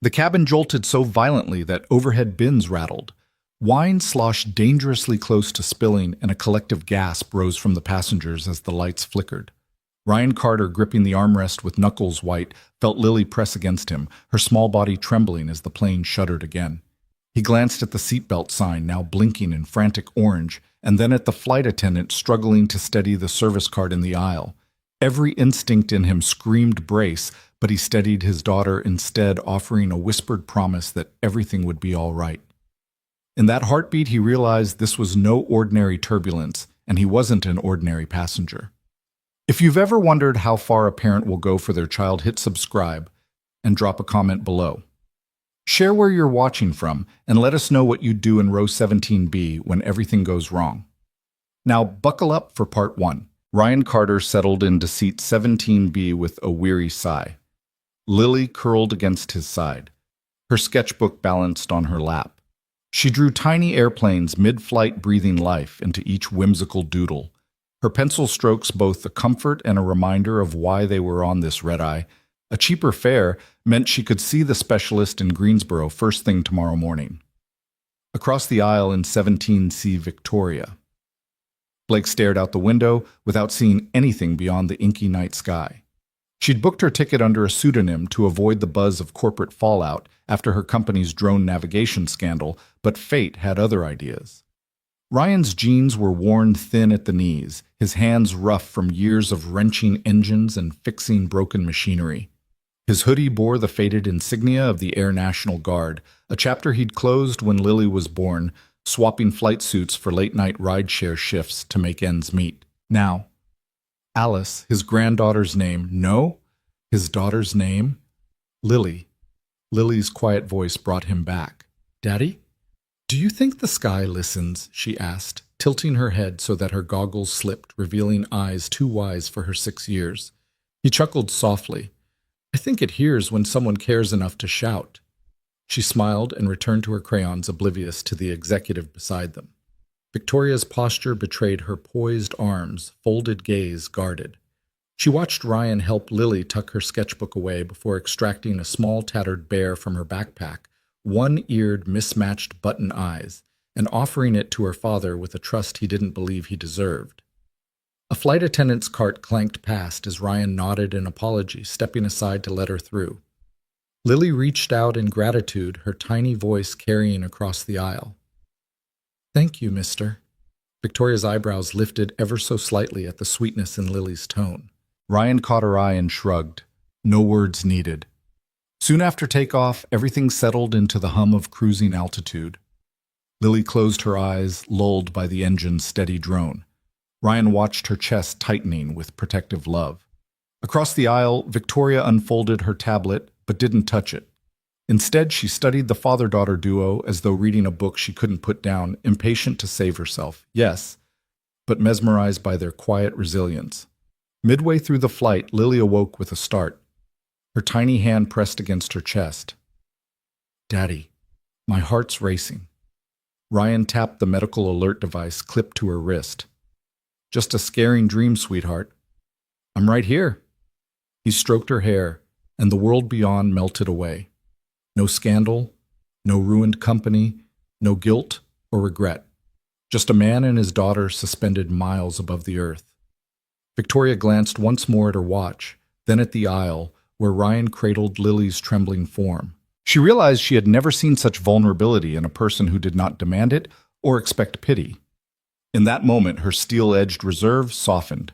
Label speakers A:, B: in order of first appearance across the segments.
A: The cabin jolted so violently that overhead bins rattled. Wine sloshed dangerously close to spilling, and a collective gasp rose from the passengers as the lights flickered. Ryan Carter, gripping the armrest with knuckles white, felt Lily press against him, her small body trembling as the plane shuddered again. He glanced at the seatbelt sign, now blinking in frantic orange, and then at the flight attendant struggling to steady the service card in the aisle. Every instinct in him screamed brace, but he steadied his daughter instead, offering a whispered promise that everything would be all right. In that heartbeat, he realized this was no ordinary turbulence, and he wasn't an ordinary passenger. If you've ever wondered how far a parent will go for their child, hit subscribe and drop a comment below. Share where you're watching from, and let us know what you do in row 17B when everything goes wrong. Now buckle up for part 1. Ryan Carter settled into seat 17B with a weary sigh. Lily curled against his side, her sketchbook balanced on her lap. She drew tiny airplanes mid-flight, breathing life into each whimsical doodle. Her pencil strokes both a comfort and a reminder of why they were on this red-eye. A cheaper fare meant she could see the specialist in Greensboro first thing tomorrow morning. Across the aisle in 17C Victoria, Blake stared out the window without seeing anything beyond the inky night sky. She'd booked her ticket under a pseudonym to avoid the buzz of corporate fallout after her company's drone navigation scandal, but fate had other ideas. Ryan's jeans were worn thin at the knees, his hands rough from years of wrenching engines and fixing broken machinery. His hoodie bore the faded insignia of the Air National Guard, a chapter he'd closed when Lily was born, swapping flight suits for late-night rideshare shifts to make ends meet. Now, Alice, his granddaughter's name. No, his daughter's name? Lily. Lily's quiet voice brought him back. Daddy? Do you think the sky listens? She asked, tilting her head so that her goggles slipped, revealing eyes too wise for her 6 years. He chuckled softly. I think it hears when someone cares enough to shout. She smiled and returned to her crayons, oblivious to the executive beside them. Victoria's posture betrayed her poised arms, folded gaze guarded. She watched Ryan help Lily tuck her sketchbook away before extracting a small tattered bear from her backpack, one-eared, mismatched button eyes, and offering it to her father with a trust he didn't believe he deserved. A flight attendant's cart clanked past as Ryan nodded in apology, stepping aside to let her through. Lily reached out in gratitude, her tiny voice carrying across the aisle. Thank you, mister. Victoria's eyebrows lifted ever so slightly at the sweetness in Lily's tone. Ryan caught her eye and shrugged. No words needed. Soon after takeoff, everything settled into the hum of cruising altitude. Lily closed her eyes, lulled by the engine's steady drone. Ryan watched her chest tightening with protective love. Across the aisle, Victoria unfolded her tablet, but didn't touch it. Instead, she studied the father-daughter duo as though reading a book she couldn't put down, impatient to save herself, yes, but mesmerized by their quiet resilience. Midway through the flight, Lily awoke with a start. Her tiny hand pressed against her chest. Daddy, my heart's racing. Ryan tapped the medical alert device clipped to her wrist. Just a scaring dream, sweetheart. I'm right here. He stroked her hair, and the world beyond melted away. No scandal, no ruined company, no guilt or regret. Just a man and his daughter suspended miles above the earth. Victoria glanced once more at her watch, then at the aisle, where Ryan cradled Lily's trembling form. She realized she had never seen such vulnerability in a person who did not demand it or expect pity. In that moment, her steel-edged reserve softened.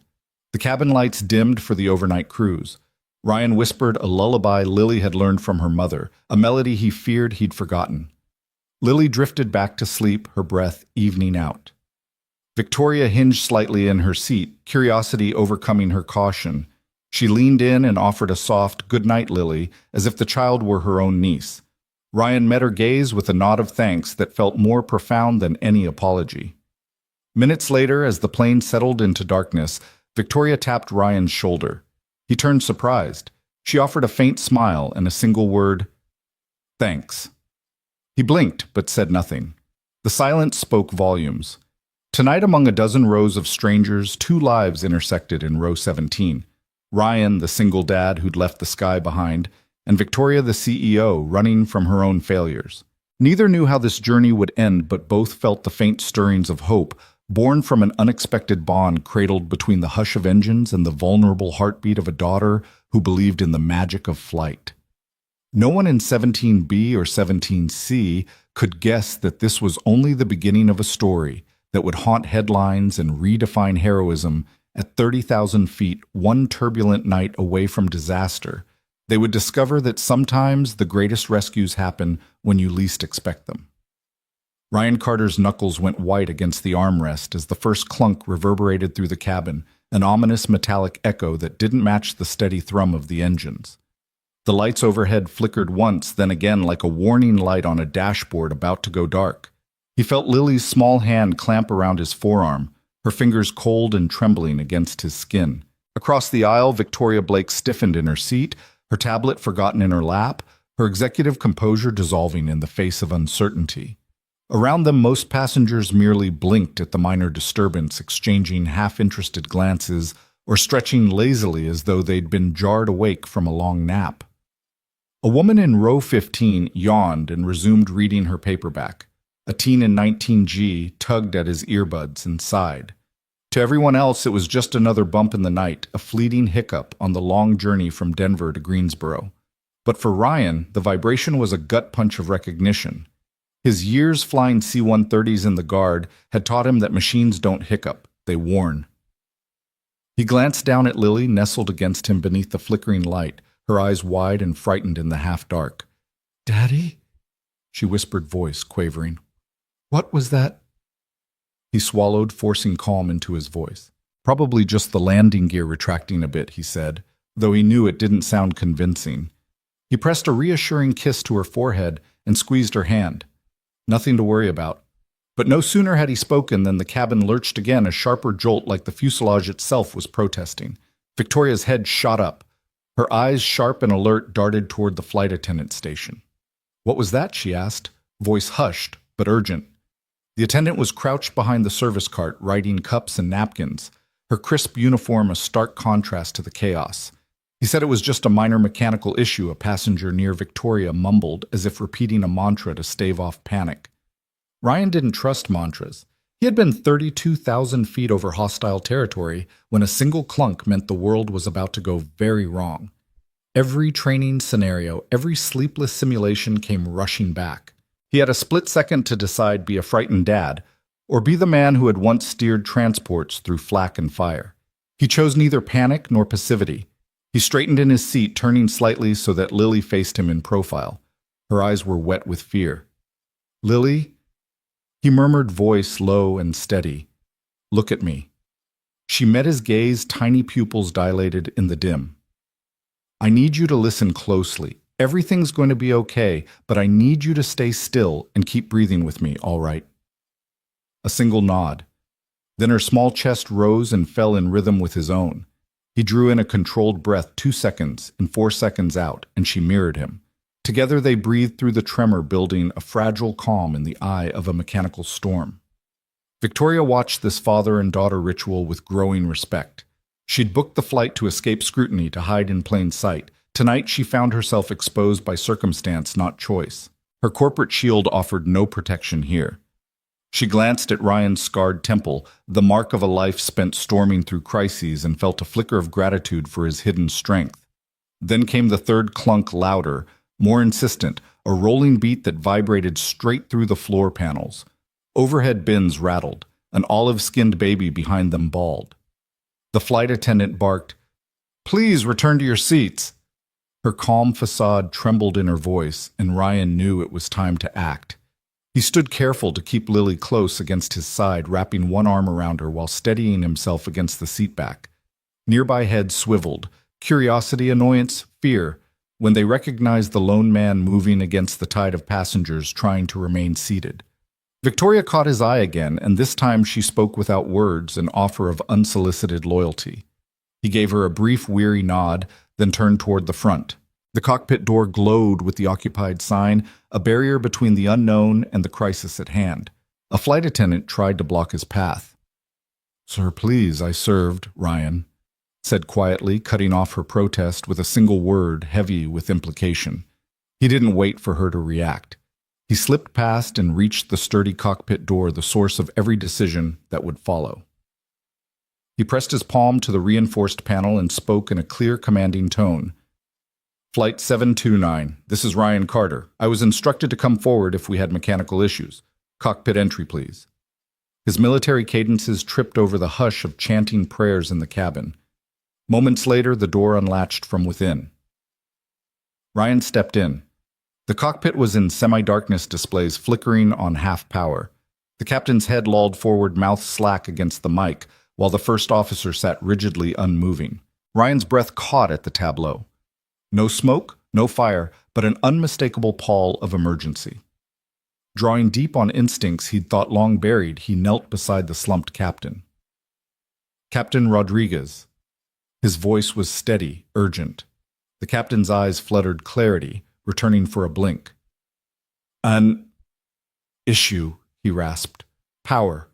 A: The cabin lights dimmed for the overnight cruise. Ryan whispered a lullaby Lily had learned from her mother, a melody he feared he'd forgotten. Lily drifted back to sleep, her breath evening out. Victoria hinged slightly in her seat, curiosity overcoming her caution. She leaned in and offered a soft, "Good night, Lily," as if the child were her own niece. Ryan met her gaze with a nod of thanks that felt more profound than any apology. Minutes later, as the plane settled into darkness, Victoria tapped Ryan's shoulder. He turned surprised. She offered a faint smile and a single word, "Thanks." He blinked, but said nothing. The silence spoke volumes. Tonight, among a dozen rows of strangers, 2 lives intersected in row 17. Ryan, the single dad who'd left the sky behind, and Victoria the CEO, running from her own failures. Neither knew how this journey would end, but both felt the faint stirrings of hope, born from an unexpected bond cradled between the hush of engines and the vulnerable heartbeat of a daughter who believed in the magic of flight. No one in 17B or 17C could guess that this was only the beginning of a story that would haunt headlines and redefine heroism. At 30,000 feet, one turbulent night away from disaster, they would discover that sometimes the greatest rescues happen when you least expect them. Ryan Carter's knuckles went white against the armrest as the first clunk reverberated through the cabin, an ominous metallic echo that didn't match the steady thrum of the engines. The lights overhead flickered once, then again like a warning light on a dashboard about to go dark. He felt Lily's small hand clamp around his forearm, her fingers cold and trembling against his skin. Across the aisle, Victoria Blake stiffened in her seat, her tablet forgotten in her lap, her executive composure dissolving in the face of uncertainty. Around them, most passengers merely blinked at the minor disturbance, exchanging half-interested glances or stretching lazily as though they'd been jarred awake from a long nap. A woman in row 15 yawned and resumed reading her paperback. A teen in 19G tugged at his earbuds and sighed. To everyone else, it was just another bump in the night, a fleeting hiccup on the long journey from Denver to Greensboro. But for Ryan, the vibration was a gut punch of recognition. His years flying C-130s in the Guard had taught him that machines don't hiccup, they warn. He glanced down at Lily, nestled against him beneath the flickering light, her eyes wide and frightened in the half-dark. "Daddy?" she whispered, voice quavering. "What was that?" He swallowed, forcing calm into his voice. "Probably just the landing gear retracting a bit," he said, though he knew it didn't sound convincing. He pressed a reassuring kiss to her forehead and squeezed her hand. Nothing to worry about. But no sooner had he spoken than the cabin lurched again, a sharper jolt like the fuselage itself was protesting. Victoria's head shot up. Her eyes, sharp and alert, darted toward the flight attendant station. "What was that?" she asked, voice hushed but urgent. The attendant was crouched behind the service cart, writing cups and napkins, her crisp uniform a stark contrast to the chaos. He said it was just a minor mechanical issue, a passenger near Victoria mumbled, as if repeating a mantra to stave off panic. Ryan didn't trust mantras. He had been 32,000 feet over hostile territory when a single clunk meant the world was about to go very wrong. Every training scenario, every sleepless simulation came rushing back. He had a split second to decide: be a frightened dad, or be the man who had once steered transports through flak and fire. He chose neither panic nor passivity. He straightened in his seat, turning slightly so that Lily faced him in profile. Her eyes were wet with fear. "Lily?" He murmured, voice low and steady. "Look at me." She met his gaze, tiny pupils dilated in the dim. "I need you to listen closely. Everything's going to be okay, but I need you to stay still and keep breathing with me, all right?" A single nod. Then her small chest rose and fell in rhythm with his own. He drew in a controlled breath, 2 seconds, and 4 seconds out, and she mirrored him. Together they breathed through the tremor, building a fragile calm in the eye of a mechanical storm. Victoria watched this father and daughter ritual with growing respect. She'd booked the flight to escape scrutiny, to hide in plain sight. Tonight she found herself exposed by circumstance, not choice. Her corporate shield offered no protection here. She glanced at Ryan's scarred temple, the mark of a life spent storming through crises, and felt a flicker of gratitude for his hidden strength. Then came the third clunk, louder, more insistent, a rolling beat that vibrated straight through the floor panels. Overhead bins rattled, an olive-skinned baby behind them bawled. The flight attendant barked, "Please return to your seats." Her calm facade trembled in her voice, and Ryan knew it was time to act. He stood careful to keep Lily close against his side, wrapping one arm around her while steadying himself against the seat back. Nearby heads swiveled, curiosity, annoyance, fear, when they recognized the lone man moving against the tide of passengers trying to remain seated. Victoria caught his eye again, and this time she spoke without words, an offer of unsolicited loyalty. He gave her a brief, weary nod, then turned toward the front. The cockpit door glowed with the occupied sign, a barrier between the unknown and the crisis at hand. A flight attendant tried to block his path. "Sir, please," I served, Ryan. said quietly, cutting off her protest with a single word heavy with implication. He didn't wait for her to react. He slipped past and reached the sturdy cockpit door, the source of every decision that would follow. He pressed his palm to the reinforced panel and spoke in a clear, commanding tone. Flight 729, this is Ryan Carter. I was instructed to come forward if we had mechanical issues. Cockpit entry, please. His military cadences tripped over the hush of chanting prayers in the cabin. Moments later, the door unlatched from within. Ryan stepped in. The cockpit was in semi-darkness, displays flickering on half power. The captain's head lolled forward, mouth slack against the mic, while the first officer sat rigidly unmoving. Ryan's breath caught at the tableau. No smoke, no fire, but an unmistakable pall of emergency. Drawing deep on instincts he'd thought long buried, he knelt beside the slumped captain. Captain Rodriguez. His voice was steady, urgent. The captain's eyes fluttered clarity, returning for a blink. An issue, he rasped. Power.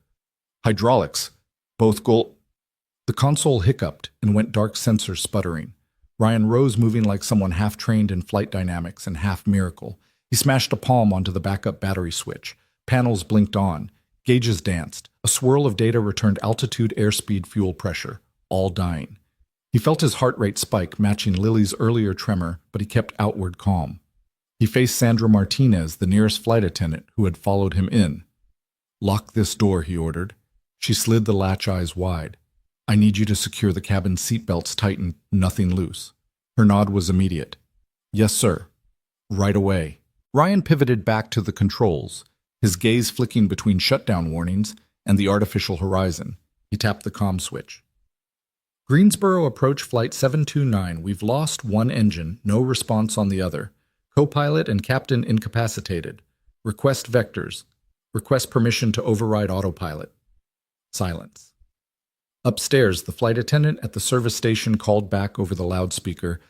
A: Hydraulics. Both The console hiccuped and went dark, sensor sputtering. Ryan rose, moving like someone half-trained in flight dynamics and half-miracle. He smashed a palm onto the backup battery switch. Panels blinked on. Gauges danced. A swirl of data returned altitude, airspeed, fuel pressure. All dying. He felt his heart rate spike, matching Lily's earlier tremor, but he kept outward calm. He faced Sandra Martinez, the nearest flight attendant, who had followed him in. Lock this door, he ordered. She slid the latch eyes wide. I need you to secure the cabin seatbelts tightened, nothing loose. Her nod was immediate. Yes, sir. Right away. Ryan pivoted back to the controls, his gaze flicking between shutdown warnings and the artificial horizon. He tapped the comm switch. Greensboro approach flight 729. We've lost one engine, no response on the other. Co-pilot and captain incapacitated. Request vectors. Request permission to override autopilot. Silence. Upstairs, the flight attendant at the service station called back over the loudspeaker,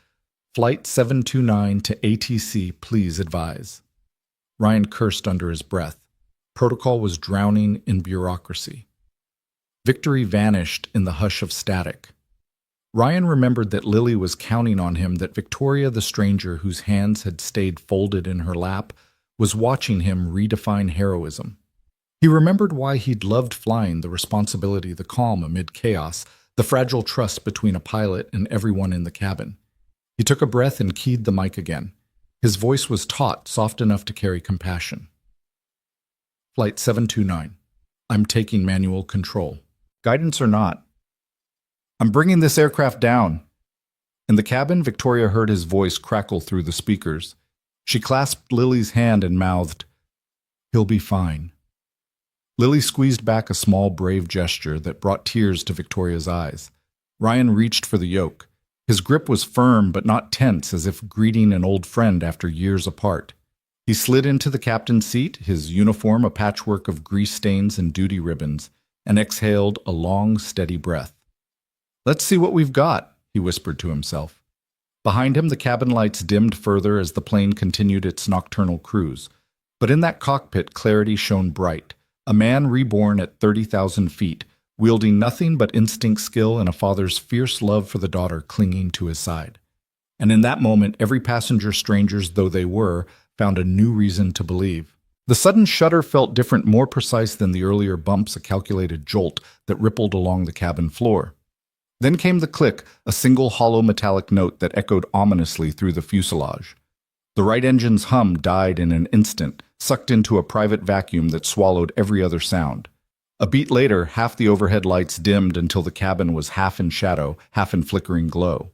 A: Flight 729 to ATC, please advise. Ryan cursed under his breath. Protocol was drowning in bureaucracy. Victory vanished in the hush of static. Ryan remembered that Lily was counting on him, that Victoria, the stranger whose hands had stayed folded in her lap, was watching him redefine heroism. He remembered why he'd loved flying, the responsibility, the calm amid chaos, the fragile trust between a pilot and everyone in the cabin. He took a breath and keyed the mic again. His voice was taut, soft enough to carry compassion. Flight 729. I'm taking manual control. Guidance or not. I'm bringing this aircraft down. In the cabin, Victoria heard his voice crackle through the speakers. She clasped Lily's hand and mouthed, He'll be fine. Lily squeezed back a small, brave gesture that brought tears to Victoria's eyes. Ryan reached for the yoke. His grip was firm but not tense, as if greeting an old friend after years apart. He slid into the captain's seat, his uniform a patchwork of grease stains and duty ribbons, and exhaled a long, steady breath. Let's see what we've got, he whispered to himself. Behind him, the cabin lights dimmed further as the plane continued its nocturnal cruise. But in that cockpit, clarity shone bright. A man reborn at 30,000 feet, wielding nothing but instinct, skill, and a father's fierce love for the daughter clinging to his side. And in that moment, every passenger, strangers though they were, found a new reason to believe. The sudden shudder felt different, more precise than the earlier bumps, a calculated jolt that rippled along the cabin floor. Then came the click, a single hollow metallic note that echoed ominously through the fuselage. The right engine's hum died in an instant, sucked into a private vacuum that swallowed every other sound. A beat later, half the overhead lights dimmed until the cabin was half in shadow, half in flickering glow.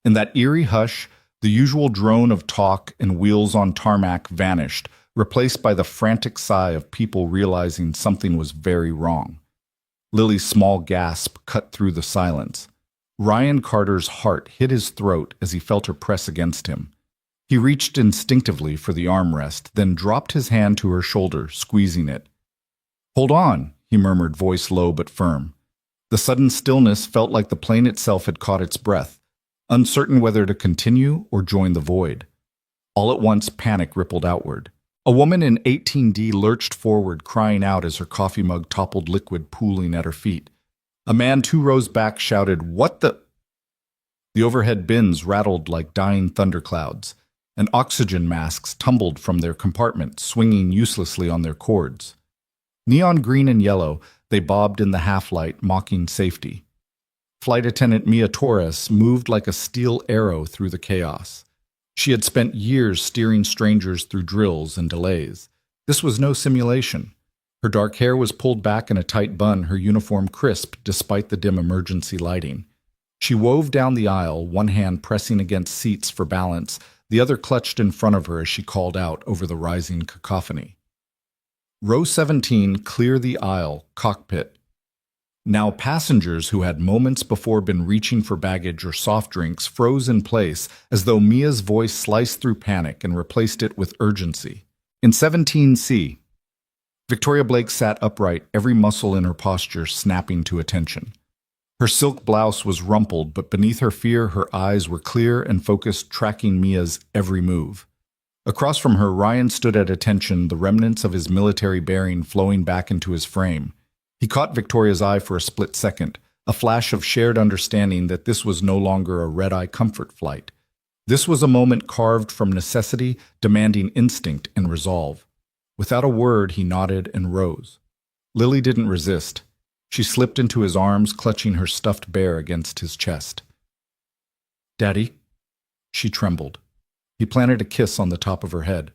A: In that eerie hush, the usual drone of talk and wheels on tarmac vanished, replaced by the frantic sigh of people realizing something was very wrong. Lily's small gasp cut through the silence. Ryan Carter's heart hit his throat as he felt her press against him. He reached instinctively for the armrest, then dropped his hand to her shoulder, squeezing it. Hold on, he murmured, voice low but firm. The sudden stillness felt like the plane itself had caught its breath, uncertain whether to continue or join the void. All at once, panic rippled outward. A woman in 18D lurched forward, crying out as her coffee mug toppled, liquid pooling at her feet. A man 2 rows back shouted, "What the—" The overhead bins rattled like dying thunderclouds, and oxygen masks tumbled from their compartments, swinging uselessly on their cords. Neon green and yellow, they bobbed in the half-light, mocking safety. Flight attendant Mia Torres moved like a steel arrow through the chaos. She had spent years steering strangers through drills and delays. This was no simulation. Her dark hair was pulled back in a tight bun, her uniform crisp despite the dim emergency lighting. She wove down the aisle, one hand pressing against seats for balance, the other clutched in front of her as she called out over the rising cacophony. Row 17, clear the aisle, cockpit. Now passengers who had moments before been reaching for baggage or soft drinks froze in place as though Mia's voice sliced through panic and replaced it with urgency. In 17C, Victoria Blake sat upright, every muscle in her posture snapping to attention. Her silk blouse was rumpled, but beneath her fear, her eyes were clear and focused, tracking Mia's every move. Across from her, Ryan stood at attention, the remnants of his military bearing flowing back into his frame. He caught Victoria's eye for a split second, a flash of shared understanding that this was no longer a red-eye comfort flight. This was a moment carved from necessity, demanding instinct and resolve. Without a word, he nodded and rose. Lily didn't resist. She slipped into his arms, clutching her stuffed bear against his chest. "Daddy?" She trembled. He planted a kiss on the top of her head.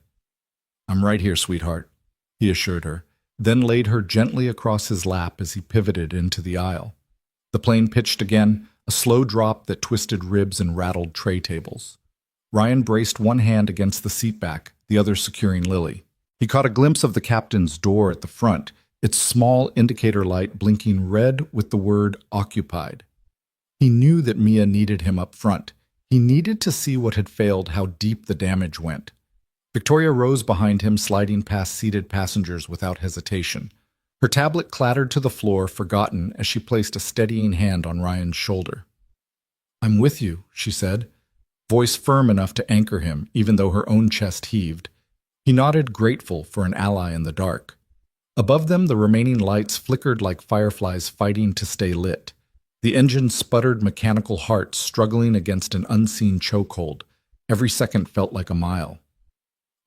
A: "I'm right here, sweetheart," he assured her, then laid her gently across his lap as he pivoted into the aisle. The plane pitched again, a slow drop that twisted ribs and rattled tray tables. Ryan braced one hand against the seat back, the other securing Lily. He caught a glimpse of the captain's door at the front, its small indicator light blinking red with the word occupied. He knew that Mia needed him up front. He needed to see what had failed, how deep the damage went. Victoria rose behind him, sliding past seated passengers without hesitation. Her tablet clattered to the floor, forgotten, as she placed a steadying hand on Ryan's shoulder. "I'm with you," she said, voice firm enough to anchor him, even though her own chest heaved. He nodded, grateful for an ally in the dark. Above them, the remaining lights flickered like fireflies fighting to stay lit. The engine sputtered, mechanical hearts struggling against an unseen chokehold. Every second felt like a mile.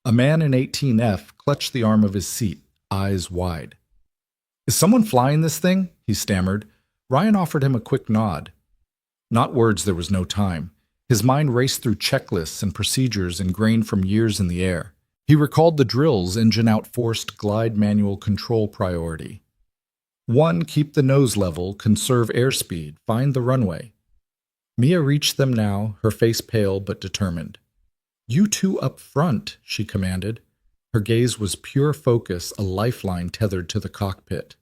A: A man in 18F clutched the arm of his seat, eyes wide. "Is someone flying this thing?" he stammered. Ryan offered him a quick nod. Not words, there was no time. His mind raced through checklists and procedures ingrained from years in the air. He recalled the drills, engine out forced, glide manual control priority. 1, keep the nose level, conserve airspeed, find the runway. Mia reached them now, her face pale but determined. "You two up front," she commanded. Her gaze was pure focus, a lifeline tethered to the cockpit.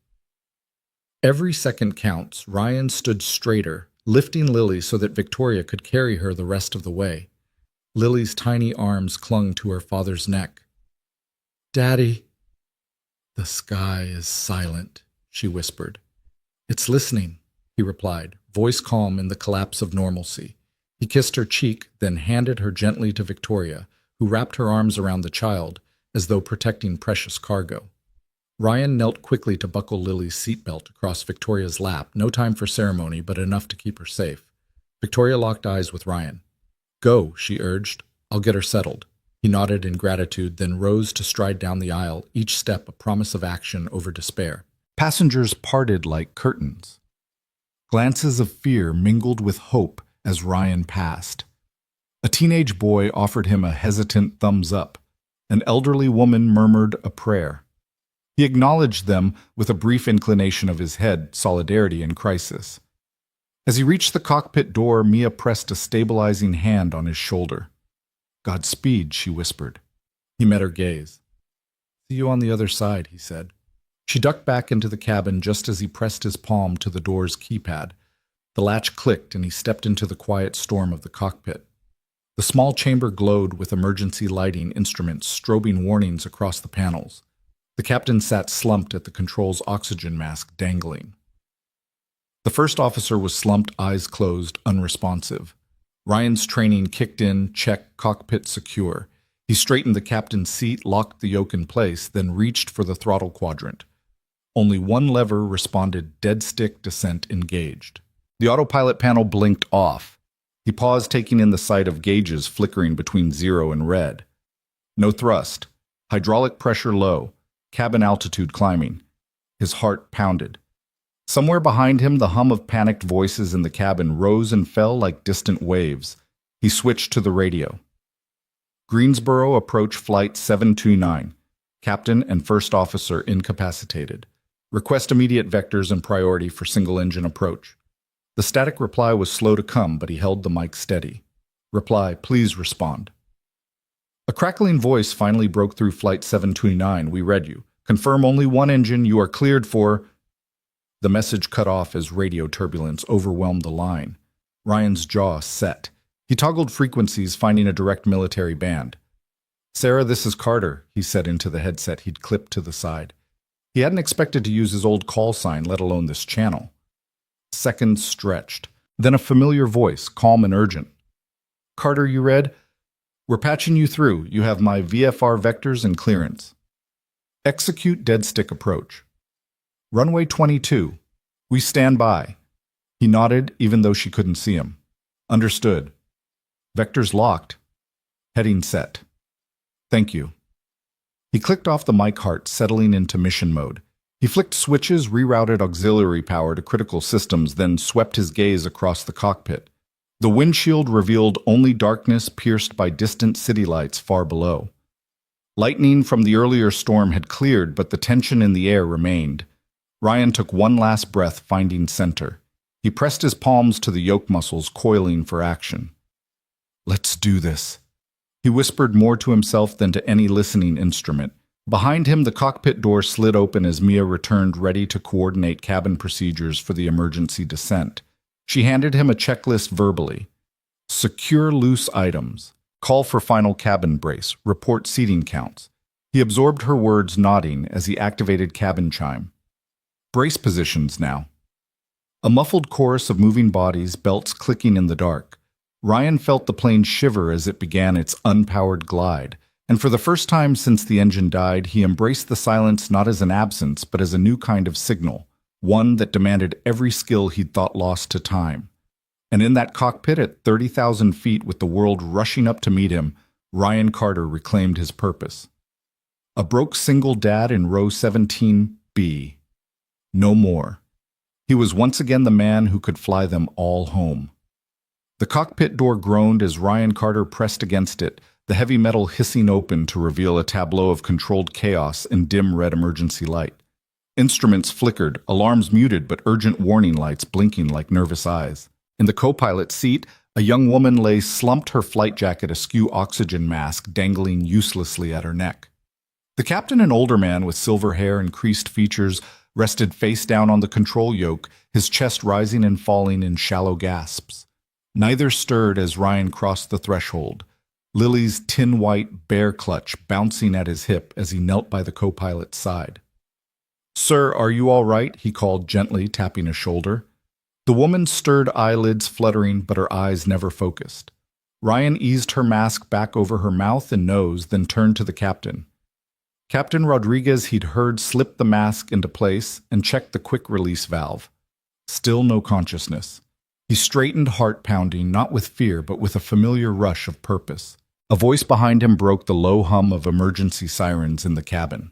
A: Every second counts. Ryan stood straighter, lifting Lily so that Victoria could carry her the rest of the way. Lily's tiny arms clung to her father's neck. "Daddy." "The sky is silent," she whispered. "It's listening," he replied, voice calm in the collapse of normalcy. He kissed her cheek, then handed her gently to Victoria, who wrapped her arms around the child, as though protecting precious cargo. Ryan knelt quickly to buckle Lily's seatbelt across Victoria's lap, no time for ceremony, but enough to keep her safe. Victoria locked eyes with Ryan. "Go," she urged. "I'll get her settled." He nodded in gratitude, then rose to stride down the aisle, each step a promise of action over despair. Passengers parted like curtains. Glances of fear mingled with hope as Ryan passed. A teenage boy offered him a hesitant thumbs up. An elderly woman murmured a prayer. He acknowledged them with a brief inclination of his head, solidarity in crisis. As he reached the cockpit door, Mia pressed a stabilizing hand on his shoulder. "Godspeed," she whispered. He met her gaze. "See you on the other side," he said. She ducked back into the cabin just as he pressed his palm to the door's keypad. The latch clicked and he stepped into the quiet storm of the cockpit. The small chamber glowed with emergency lighting instruments strobing warnings across the panels. The captain sat slumped at the control's oxygen mask dangling. The first officer was slumped, eyes closed, unresponsive. Ryan's training kicked in, check, cockpit secure. He straightened the captain's seat, locked the yoke in place, then reached for the throttle quadrant. Only one lever responded, dead stick descent engaged. The autopilot panel blinked off. He paused, taking in the sight of gauges flickering between 0 and red. No thrust. Hydraulic pressure low. Cabin altitude climbing. His heart pounded. Somewhere behind him, the hum of panicked voices in the cabin rose and fell like distant waves. He switched to the radio. Greensboro approach flight 729. Captain and first officer incapacitated. Request immediate vectors and priority for single-engine approach. The static reply was slow to come, but he held the mic steady. Reply, please respond. A crackling voice finally broke through Flight 729. We read you. Confirm only one engine. You are cleared for... The message cut off as radio turbulence overwhelmed the line. Ryan's jaw set. He toggled frequencies, finding a direct military band. Sarah, this is Carter, he said into the headset he'd clipped to the side. He hadn't expected to use his old call sign, let alone this channel. Seconds stretched. Then a familiar voice, calm and urgent. Carter, you read? We're patching you through. You have my VFR vectors and clearance. Execute dead stick approach. Runway 22. We stand by. He nodded, even though she couldn't see him. Understood. Vectors locked. Heading set. Thank you. He clicked off the mic heart, settling into mission mode. He flicked switches, rerouted auxiliary power to critical systems, then swept his gaze across the cockpit. The windshield revealed only darkness pierced by distant city lights far below. Lightning from the earlier storm had cleared, but the tension in the air remained. Ryan took one last breath, finding center. He pressed his palms to the yoke muscles, coiling for action. Let's do this. He whispered more to himself than to any listening instrument. Behind him, the cockpit door slid open as Mia returned, ready to coordinate cabin procedures for the emergency descent. She handed him a checklist verbally. Secure loose items. Call for final cabin brace. Report seating counts. He absorbed her words, nodding as he activated cabin chime. Brace positions now. A muffled chorus of moving bodies, belts clicking in the dark. Ryan felt the plane shiver as it began its unpowered glide, and for the first time since the engine died, he embraced the silence not as an absence, but as a new kind of signal, one that demanded every skill he'd thought lost to time. And in that cockpit at 30,000 feet with the world rushing up to meet him, Ryan Carter reclaimed his purpose. A broke single dad in row 17B. No more. He was once again the man who could fly them all home. The cockpit door groaned as Ryan Carter pressed against it, the heavy metal hissing open to reveal a tableau of controlled chaos and dim red emergency light. Instruments flickered, alarms muted, but urgent warning lights blinking like nervous eyes. In the co-pilot seat, a young woman lay slumped, her flight jacket askew, oxygen mask dangling uselessly at her neck. The captain, an older man with silver hair and creased features, rested face down on the control yoke, his chest rising and falling in shallow gasps. Neither stirred as Ryan crossed the threshold, Lily's tin-white bear clutch bouncing at his hip as he knelt by the co-pilot's side. "Sir, are you all right?" he called gently, tapping a shoulder. The woman's stirred eyelids fluttering, but her eyes never focused. Ryan eased her mask back over her mouth and nose, then turned to the captain. Captain Rodriguez, he'd heard, slipped the mask into place and checked the quick-release valve. Still no consciousness. He straightened, heart pounding, not with fear, but with a familiar rush of purpose. A voice behind him broke the low hum of emergency sirens in the cabin.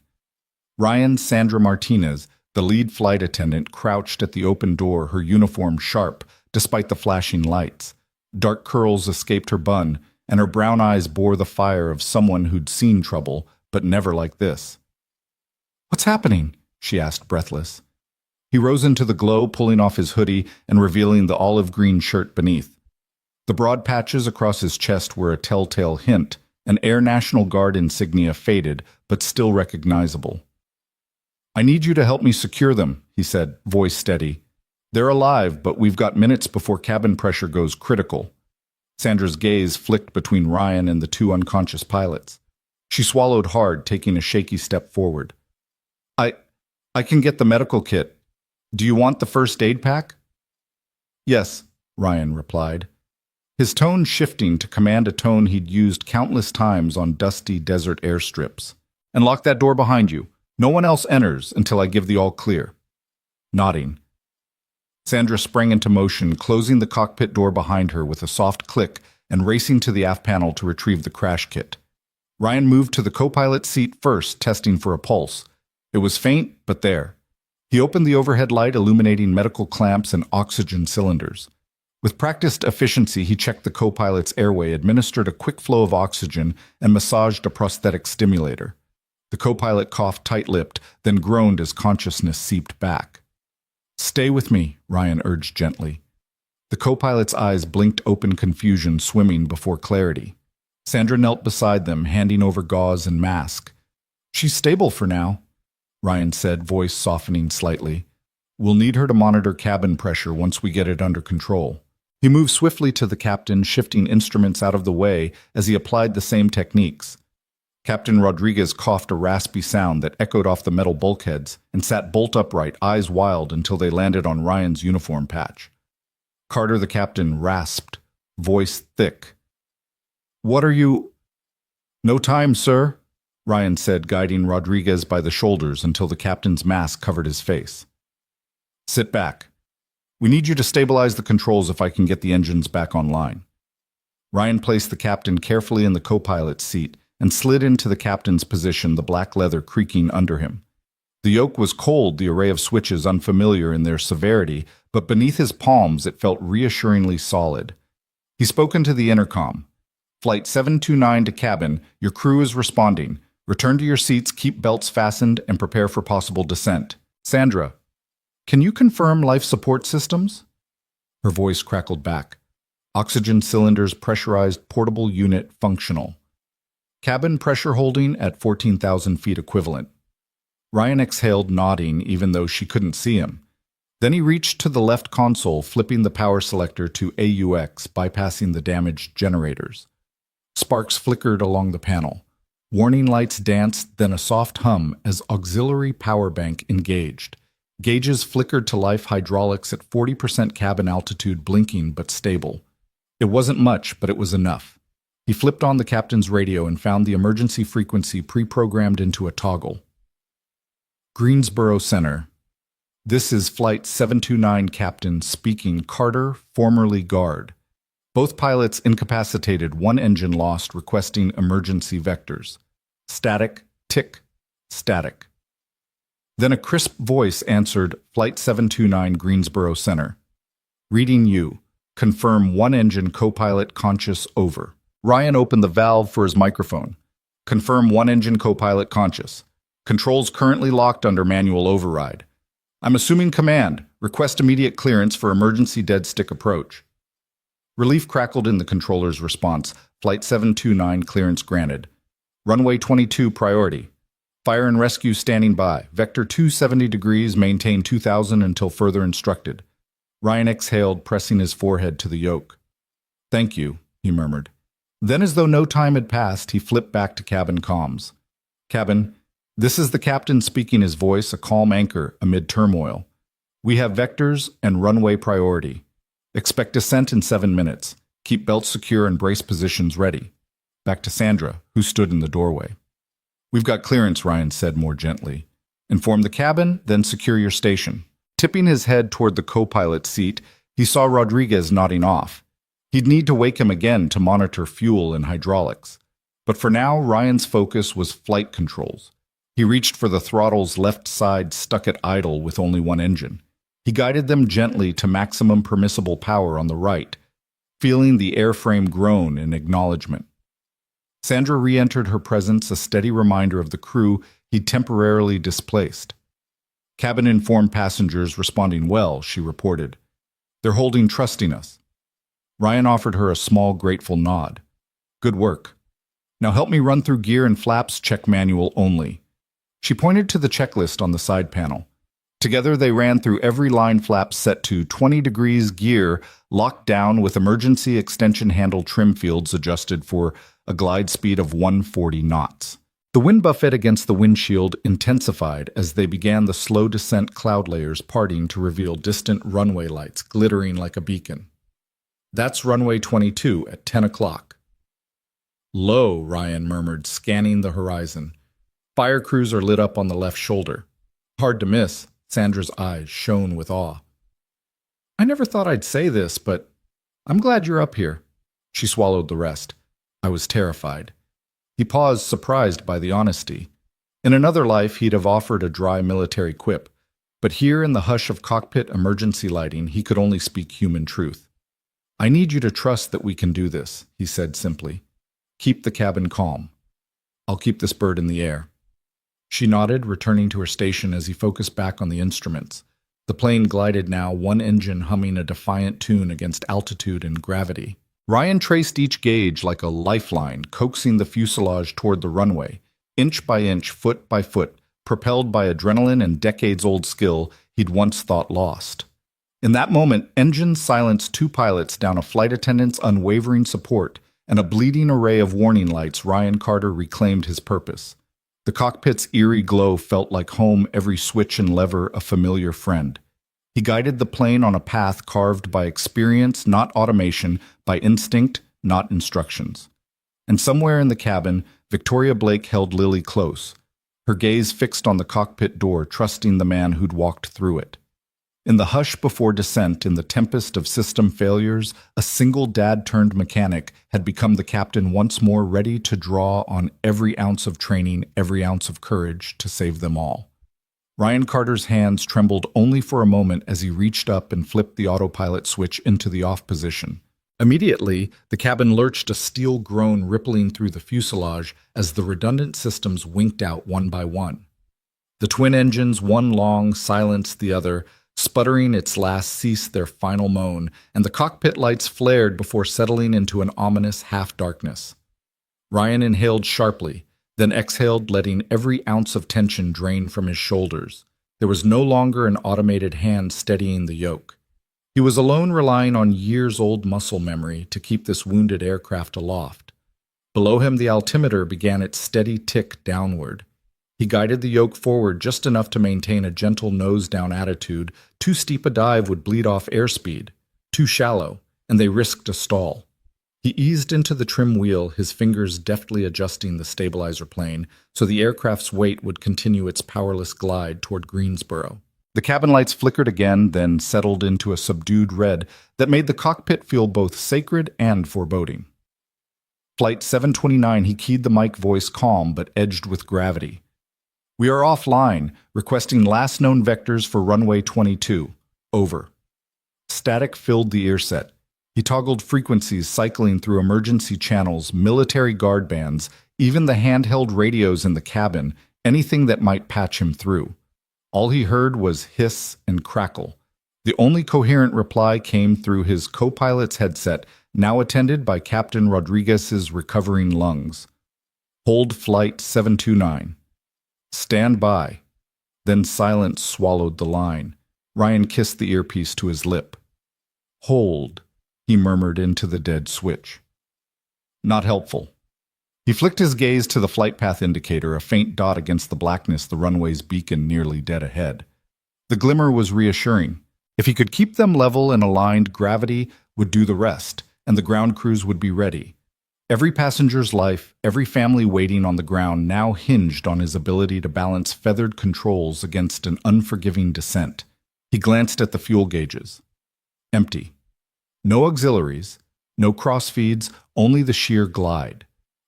A: Ryan Sandra Martinez, the lead flight attendant, crouched at the open door, her uniform sharp, despite the flashing lights. Dark curls escaped her bun, and her brown eyes bore the fire of someone who'd seen trouble, but never like this. "What's happening?" she asked, breathless. He rose into the glow, pulling off his hoodie and revealing the olive-green shirt beneath. The broad patches across his chest were a telltale hint, an Air National Guard insignia faded, but still recognizable. "I need you to help me secure them," he said, voice steady. "They're alive, but we've got minutes before cabin pressure goes critical." Sandra's gaze flicked between Ryan and the two unconscious pilots. She swallowed hard, taking a shaky step forward. I can get the medical kit. Do you want the first aid pack?" "Yes," Ryan replied, his tone shifting to command a tone he'd used countless times on dusty desert airstrips. "And lock that door behind you. No one else enters until I give the all clear." Nodding. Sandra sprang into motion, closing the cockpit door behind her with a soft click and racing to the aft panel to retrieve the crash kit. Ryan moved to the co-pilot seat first, testing for a pulse. It was faint, but there. He opened the overhead light, illuminating medical clamps and oxygen cylinders. With practiced efficiency, he checked the co-pilot's airway, administered a quick flow of oxygen, and massaged a prosthetic stimulator. The co-pilot coughed tight-lipped, then groaned as consciousness seeped back. "Stay with me," Ryan urged gently. The co-pilot's eyes blinked open, confusion swimming before clarity. Sandra knelt beside them, handing over gauze and mask. "She's stable for now," Ryan said, voice softening slightly. "We'll need her to monitor cabin pressure once we get it under control." He moved swiftly to the captain, shifting instruments out of the way as he applied the same techniques. Captain Rodriguez coughed a raspy sound that echoed off the metal bulkheads and sat bolt upright, eyes wild, until they landed on Ryan's uniform patch. Carter, the captain, rasped, voice thick. "What are you—" "No time, sir," Ryan said, guiding Rodriguez by the shoulders until the captain's mask covered his face. "Sit back. We need you to stabilize the controls if I can get the engines back online." Ryan placed the captain carefully in the co-pilot's seat and slid into the captain's position, the black leather creaking under him. The yoke was cold, the array of switches unfamiliar in their severity, but beneath his palms it felt reassuringly solid. He spoke into the intercom. "Flight 729 to cabin, your crew is responding. Return to your seats, keep belts fastened, and prepare for possible descent. Sandra, can you confirm life support systems?" Her voice crackled back. "Oxygen cylinders pressurized, portable unit functional. Cabin pressure holding at 14,000 feet equivalent." Ryan exhaled, nodding, even though she couldn't see him. Then he reached to the left console, flipping the power selector to AUX, bypassing the damaged generators. Sparks flickered along the panel. Warning lights danced, then a soft hum as auxiliary power bank engaged. Gauges flickered to life, hydraulics at 40% cabin altitude, blinking but stable. It wasn't much, but it was enough. He flipped on the captain's radio and found the emergency frequency pre-programmed into a toggle. "Greensboro Center. This is Flight 729 Captain speaking, Carter, formerly guard. Both pilots incapacitated, one engine lost, requesting emergency vectors. Static, tick, static." Then a crisp voice answered, "Flight 729 Greensboro Center. Reading you. Confirm one engine co-pilot conscious, over." Ryan opened the valve for his microphone. "Confirm one engine co-pilot conscious. Controls currently locked under manual override. I'm assuming command. Request immediate clearance for emergency dead stick approach." Relief crackled in the controller's response. "Flight 729 clearance granted. Runway 22 priority. Fire and rescue standing by. Vector 270 degrees, maintain 2000 until further instructed." Ryan exhaled, pressing his forehead to the yoke. "Thank you," he murmured. Then, as though no time had passed, he flipped back to cabin comms. "Cabin, this is the captain speaking, his voice a calm anchor amid turmoil. We have vectors and runway priority. Expect descent in 7 minutes. Keep belts secure and brace positions ready." Back to Sandra, who stood in the doorway. "We've got clearance," Ryan said more gently. "Inform the cabin, then secure your station." Tipping his head toward the co-pilot seat, he saw Rodriguez nodding off. He'd need to wake him again to monitor fuel and hydraulics. But for now, Ryan's focus was flight controls. He reached for the throttle's left side, stuck at idle with only one engine. He guided them gently to maximum permissible power on the right, feeling the airframe groan in acknowledgement. Sandra re-entered her presence, a steady reminder of the crew he'd temporarily displaced. "Cabin informed passengers responding well," she reported. "They're holding, trusting us." Ryan offered her a small, grateful nod. "Good work. Now help me run through gear and flaps, check manual only." She pointed to the checklist on the side panel. Together they ran through every line flap set to 20 degrees gear, locked down with emergency extension handle trim fields adjusted for a glide speed of 140 knots. The wind buffet against the windshield intensified as they began the slow descent, cloud layers parting to reveal distant runway lights glittering like a beacon. "That's runway 22 at 10 o'clock. "Low," Ryan murmured, scanning the horizon. Fire crews are lit up on the left shoulder. "Hard to miss." Sandra's eyes shone with awe. I never thought I'd say this, but I'm glad you're up here. She swallowed the rest. I was terrified. He paused, surprised by the honesty. In another life, he'd have offered a dry military quip, but here in the hush of cockpit emergency lighting, he could only speak human truth. I need you to trust that we can do this, he said simply. Keep the cabin calm. I'll keep this bird in the air. She nodded, returning to her station as he focused back on the instruments. The plane glided now, one engine humming a defiant tune against altitude and gravity. Ryan traced each gauge like a lifeline, coaxing the fuselage toward the runway. Inch by inch, foot by foot, propelled by adrenaline and decades-old skill he'd once thought lost. In that moment, engines silenced two pilots down a flight attendant's unwavering support, and a bleeding array of warning lights. Ryan Carter reclaimed his purpose. The cockpit's eerie glow felt like home, every switch and lever a familiar friend. He guided the plane on a path carved by experience, not automation, by instinct, not instructions. And somewhere in the cabin, Victoria Blake held Lily close, her gaze fixed on the cockpit door, trusting the man who'd walked through it. In the hush before descent, in the tempest of system failures, a single dad-turned mechanic had become the captain once more, ready to draw on every ounce of training, every ounce of courage to save them all. Ryan Carter's hands trembled only for a moment as he reached up and flipped the autopilot switch into the off position. Immediately, the cabin lurched, a steel groan rippling through the fuselage as the redundant systems winked out one by one. The twin engines, one long, silenced the other, sputtering its last, ceased their final moan, and the cockpit lights flared before settling into an ominous half-darkness. Ryan inhaled sharply, then exhaled, letting every ounce of tension drain from his shoulders. There was no longer an automated hand steadying the yoke. He was alone, relying on years-old muscle memory to keep this wounded aircraft aloft. Below him, the altimeter began its steady tick downward. He guided the yoke forward just enough to maintain a gentle nose-down attitude. Too steep a dive would bleed off airspeed. Too shallow, and they risked a stall. He eased into the trim wheel, his fingers deftly adjusting the stabilizer plane so the aircraft's weight would continue its powerless glide toward Greensboro. The cabin lights flickered again, then settled into a subdued red that made the cockpit feel both sacred and foreboding. Flight 729, he keyed the mic voice, calm but edged with gravity. We are offline, requesting last known vectors for runway 22. Over. Static filled the earset. He toggled frequencies, cycling through emergency channels, military guard bands, even the handheld radios in the cabin, anything that might patch him through. All he heard was hiss and crackle. The only coherent reply came through his co-pilot's headset, now attended by Captain Rodriguez's recovering lungs. Hold flight 729. Stand by. Then silence swallowed the line. Ryan kissed the earpiece to his lip. Hold, he murmured into the dead switch. Not helpful. He flicked his gaze to the flight path indicator, a faint dot against the blackness, the runway's beacon nearly dead ahead. The glimmer was reassuring. If he could keep them level and aligned, gravity would do the rest, and the ground crews would be ready. Every passenger's life, every family waiting on the ground now hinged on his ability to balance feathered controls against an unforgiving descent. He glanced at the fuel gauges. Empty. No auxiliaries, no crossfeeds, only the sheer glide.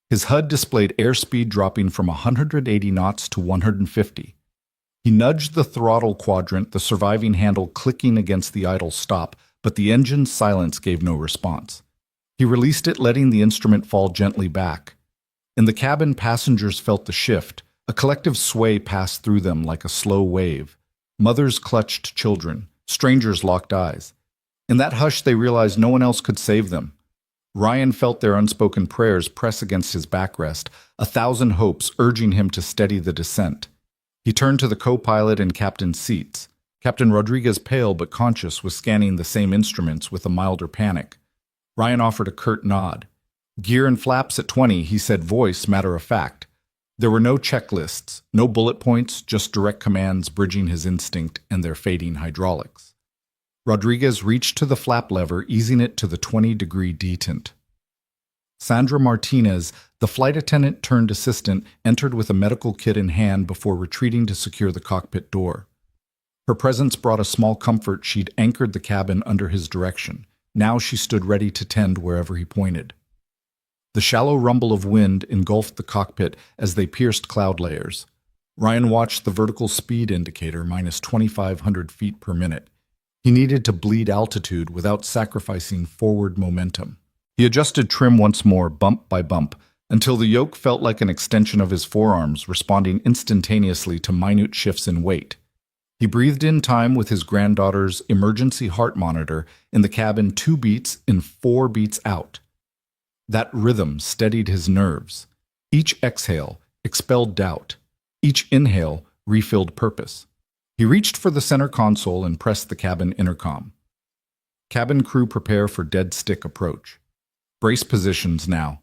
A: His HUD displayed airspeed dropping from 180 knots to 150. He nudged the throttle quadrant, the surviving handle clicking against the idle stop, but the engine's silence gave no response. He released it, letting the instrument fall gently back. In the cabin, passengers felt the shift. A collective sway passed through them like a slow wave. Mothers clutched children. Strangers locked eyes. In that hush, they realized no one else could save them. Ryan felt their unspoken prayers press against his backrest, 1,000 hopes urging him to steady the descent. He turned to the co-pilot and captain's seats. Captain Rodriguez, pale but conscious, was scanning the same instruments with a milder panic. Ryan offered a curt nod. Gear and flaps at 20, he said, voice matter of fact. There were no checklists, no bullet points, just direct commands bridging his instinct and their fading hydraulics. Rodriguez reached to the flap lever, easing it to the 20-degree detent. Sandra Martinez, the flight attendant turned assistant, entered with a medical kit in hand before retreating to secure the cockpit door. Her presence brought a small comfort. She'd anchored the cabin under his direction. Now she stood ready to tend wherever he pointed. The shallow rumble of wind engulfed the cockpit as they pierced cloud layers. Ryan watched the vertical speed indicator minus 2,500 feet per minute. He needed to bleed altitude without sacrificing forward momentum. He adjusted trim once more, bump by bump, until the yoke felt like an extension of his forearms, responding instantaneously to minute shifts in weight. He breathed in time with his granddaughter's emergency heart monitor in the cabin 2 beats in 4 beats out. That rhythm steadied his nerves. Each exhale expelled doubt. Each inhale refilled purpose. He reached for the center console and pressed the cabin intercom. Cabin crew prepare for dead stick approach. Brace positions now.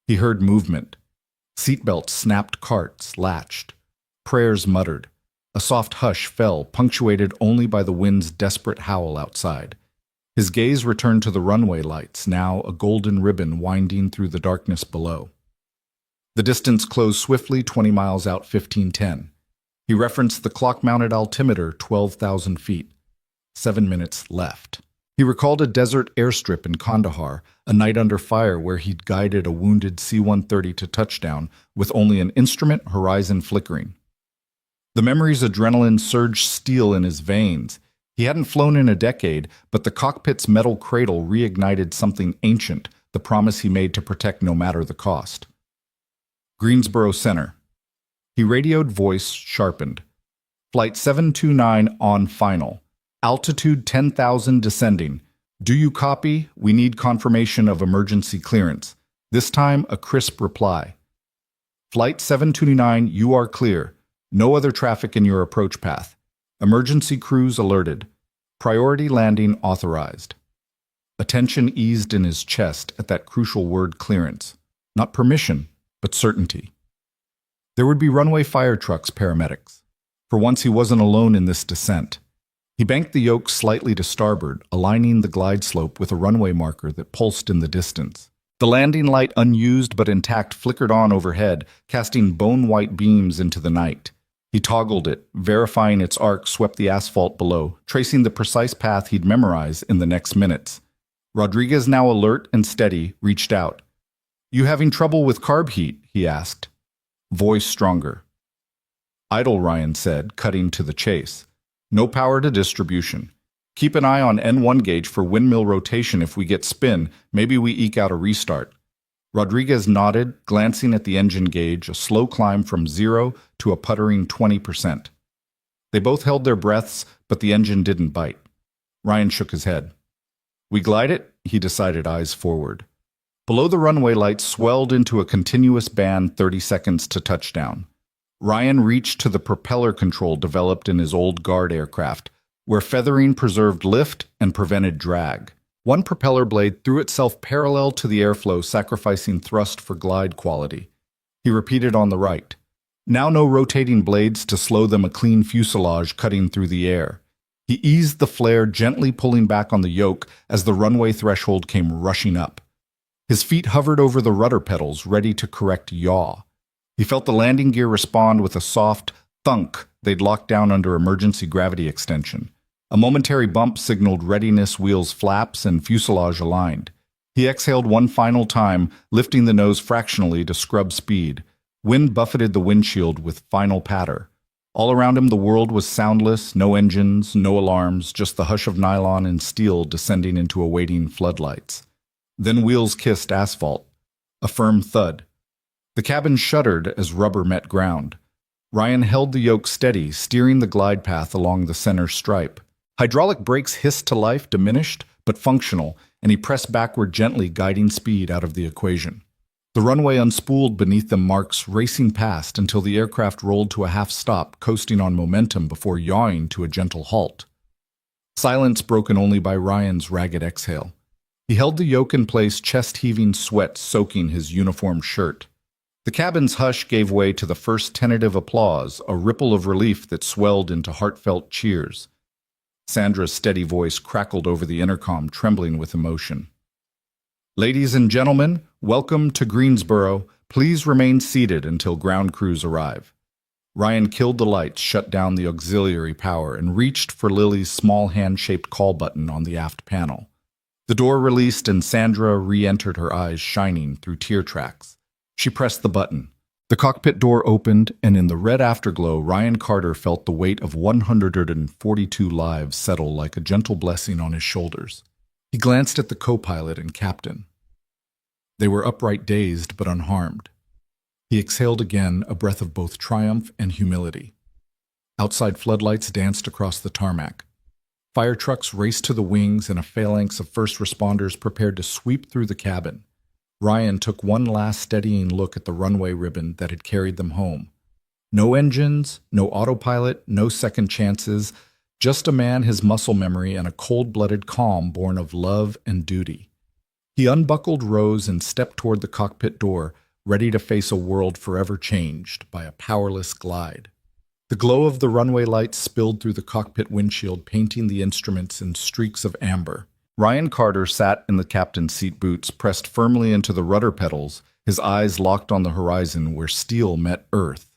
A: He heard movement. Seatbelts snapped, carts latched. Prayers muttered. A soft hush fell, punctuated only by the wind's desperate howl outside. His gaze returned to the runway lights, now a golden ribbon winding through the darkness below. The distance closed swiftly, 20 miles out, 1510. He referenced the clock-mounted altimeter, 12,000 feet. 7 minutes left. He recalled a desert airstrip in Kandahar, a night under fire where he'd guided a wounded C-130 to touchdown with only an instrument horizon flickering. The memory's adrenaline surged steel in his veins. He hadn't flown in a decade, but the cockpit's metal cradle reignited something ancient, the promise he made to protect no matter the cost. Greensboro Center. He radioed, voice sharpened. Flight 729 on final. Altitude 10,000 descending. Do you copy? We need confirmation of emergency clearance. This time, a crisp reply. Flight 729, you are clear. No other traffic in your approach path. Emergency crews alerted. Priority landing authorized. Attention eased in his chest at that crucial word, clearance. Not permission, but certainty. There would be runway fire trucks, paramedics. For once he wasn't alone in this descent. He banked the yoke slightly to starboard, aligning the glide slope with a runway marker that pulsed in the distance. The landing light, unused but intact, flickered on overhead, casting bone-white beams into the night. He toggled it, verifying its arc swept the asphalt below, tracing the precise path he'd memorize in the next minutes. Rodriguez, now alert and steady, reached out. You having trouble with carb heat? He asked. Voice stronger. Idle, Ryan said, cutting to the chase. No power to distribution. Keep an eye on N1 gauge for windmill rotation. If we get spin, maybe we eke out a restart. Rodriguez nodded, glancing at the engine gauge, a slow climb from 0 to a puttering 20%. They both held their breaths, but the engine didn't bite. Ryan shook his head. We glide it, he decided, eyes forward. Below the runway lights swelled into a continuous band, 30 seconds to touchdown. Ryan reached to the propeller control developed in his old guard aircraft, where feathering preserved lift and prevented drag. One propeller blade threw itself parallel to the airflow, sacrificing thrust for glide quality. He repeated on the right. Now no rotating blades to slow them, a clean fuselage cutting through the air. He eased the flare, gently pulling back on the yoke as the runway threshold came rushing up. His feet hovered over the rudder pedals, ready to correct yaw. He felt the landing gear respond with a soft thunk they'd locked down under emergency gravity extension. A momentary bump signaled readiness, wheels flaps, and fuselage aligned. He exhaled one final time, lifting the nose fractionally to scrub speed. Wind buffeted the windshield with final patter. All around him the world was soundless, no engines, no alarms, just the hush of nylon and steel descending into awaiting floodlights. Then wheels kissed asphalt. A firm thud. The cabin shuddered as rubber met ground. Ryan held the yoke steady, steering the glide path along the center stripe. Hydraulic brakes hissed to life, diminished, but functional, and he pressed backward gently, guiding speed out of the equation. The runway unspooled beneath them, marks racing past until the aircraft rolled to a half stop, coasting on momentum before yawing to a gentle halt. Silence broken only by Ryan's ragged exhale. He held the yoke in place, chest-heaving sweat soaking his uniform shirt. The cabin's hush gave way to the first tentative applause, a ripple of relief that swelled into heartfelt cheers. Sandra's steady voice crackled over the intercom, trembling with emotion. Ladies and gentlemen, welcome to Greensboro. Please remain seated until ground crews arrive. Ryan killed the lights, shut down the auxiliary power, and reached for Lily's small hand-shaped call button on the aft panel. The door released and Sandra re-entered, her eyes shining through tear tracks. She pressed the button. The cockpit door opened, and in the red afterglow, Ryan Carter felt the weight of 142 lives settle like a gentle blessing on his shoulders. He glanced at the co-pilot and captain. They were upright, dazed, but unharmed. He exhaled again, a breath of both triumph and humility. Outside floodlights danced across the tarmac. Fire trucks raced to the wings, and a phalanx of first responders prepared to sweep through the cabin. Ryan took one last steadying look at the runway ribbon that had carried them home. No engines, no autopilot, no second chances, just a man, his muscle memory, and a cold-blooded calm born of love and duty. He unbuckled Rose and stepped toward the cockpit door, ready to face a world forever changed by a powerless glide. The glow of the runway lights spilled through the cockpit windshield, painting the instruments in streaks of amber. Ryan Carter sat in the captain's seat, boots pressed firmly into the rudder pedals, his eyes locked on the horizon where steel met earth.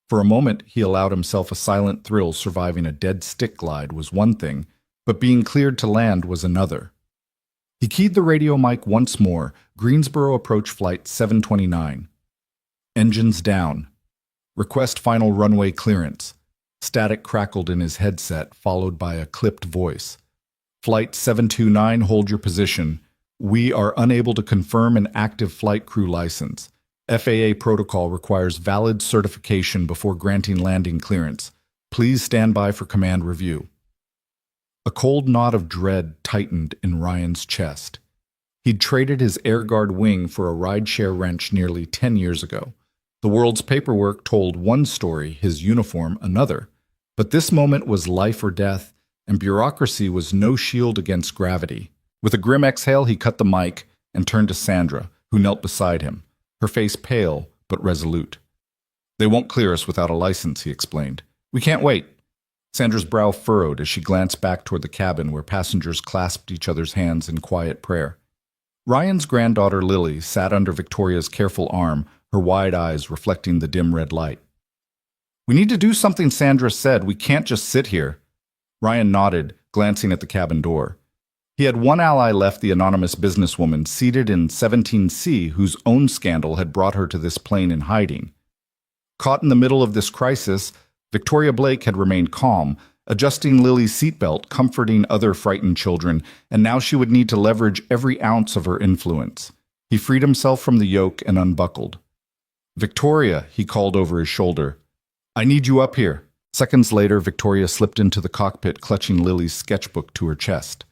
A: For a moment, he allowed himself a silent thrill. Surviving a dead stick glide was one thing, but being cleared to land was another. He keyed the radio mic once more. Greensboro approach flight 729. Engines down. Request final runway clearance. Static crackled in his headset, followed by a clipped voice. Flight 729, hold your position. We are unable to confirm an active flight crew license. FAA protocol requires valid certification before granting landing clearance. Please stand by for command review. A cold knot of dread tightened in Ryan's chest. He'd traded his Air Guard wing for a rideshare wrench nearly 10 years ago. The world's paperwork told one story, his uniform another. But this moment was life or death, and bureaucracy was no shield against gravity. With a grim exhale, he cut the mic and turned to Sandra, who knelt beside him, her face pale but resolute. They won't clear us without a license, he explained. We can't wait. Sandra's brow furrowed as she glanced back toward the cabin where passengers clasped each other's hands in quiet prayer. Ryan's granddaughter Lily sat under Victoria's careful arm, her wide eyes reflecting the dim red light. We need to do something, Sandra said. We can't just sit here. Ryan nodded, glancing at the cabin door. He had one ally left, the anonymous businesswoman seated in 17C, whose own scandal had brought her to this plane in hiding. Caught in the middle of this crisis, Victoria Blake had remained calm, adjusting Lily's seatbelt, comforting other frightened children, and now she would need to leverage every ounce of her influence. He freed himself from the yoke and unbuckled. Victoria, he called over his shoulder. I need you up here. Seconds later, Victoria slipped into the cockpit, clutching Lily's sketchbook to her chest.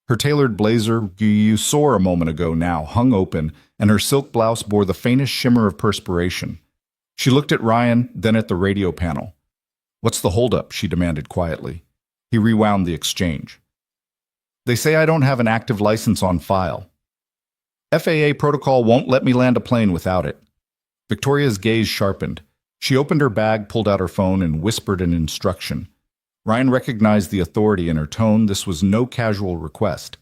A: Her tailored blazer, you saw a moment ago now, hung open, and her silk blouse bore the faintest shimmer of perspiration. She looked at Ryan, then at the radio panel. What's the holdup? She demanded quietly. He rewound the exchange. They say I don't have an active license on file. FAA protocol won't let me land a plane without it. Victoria's gaze sharpened. She opened her bag, pulled out her phone, and whispered an instruction. Ryan recognized the authority in her tone. This was no casual request.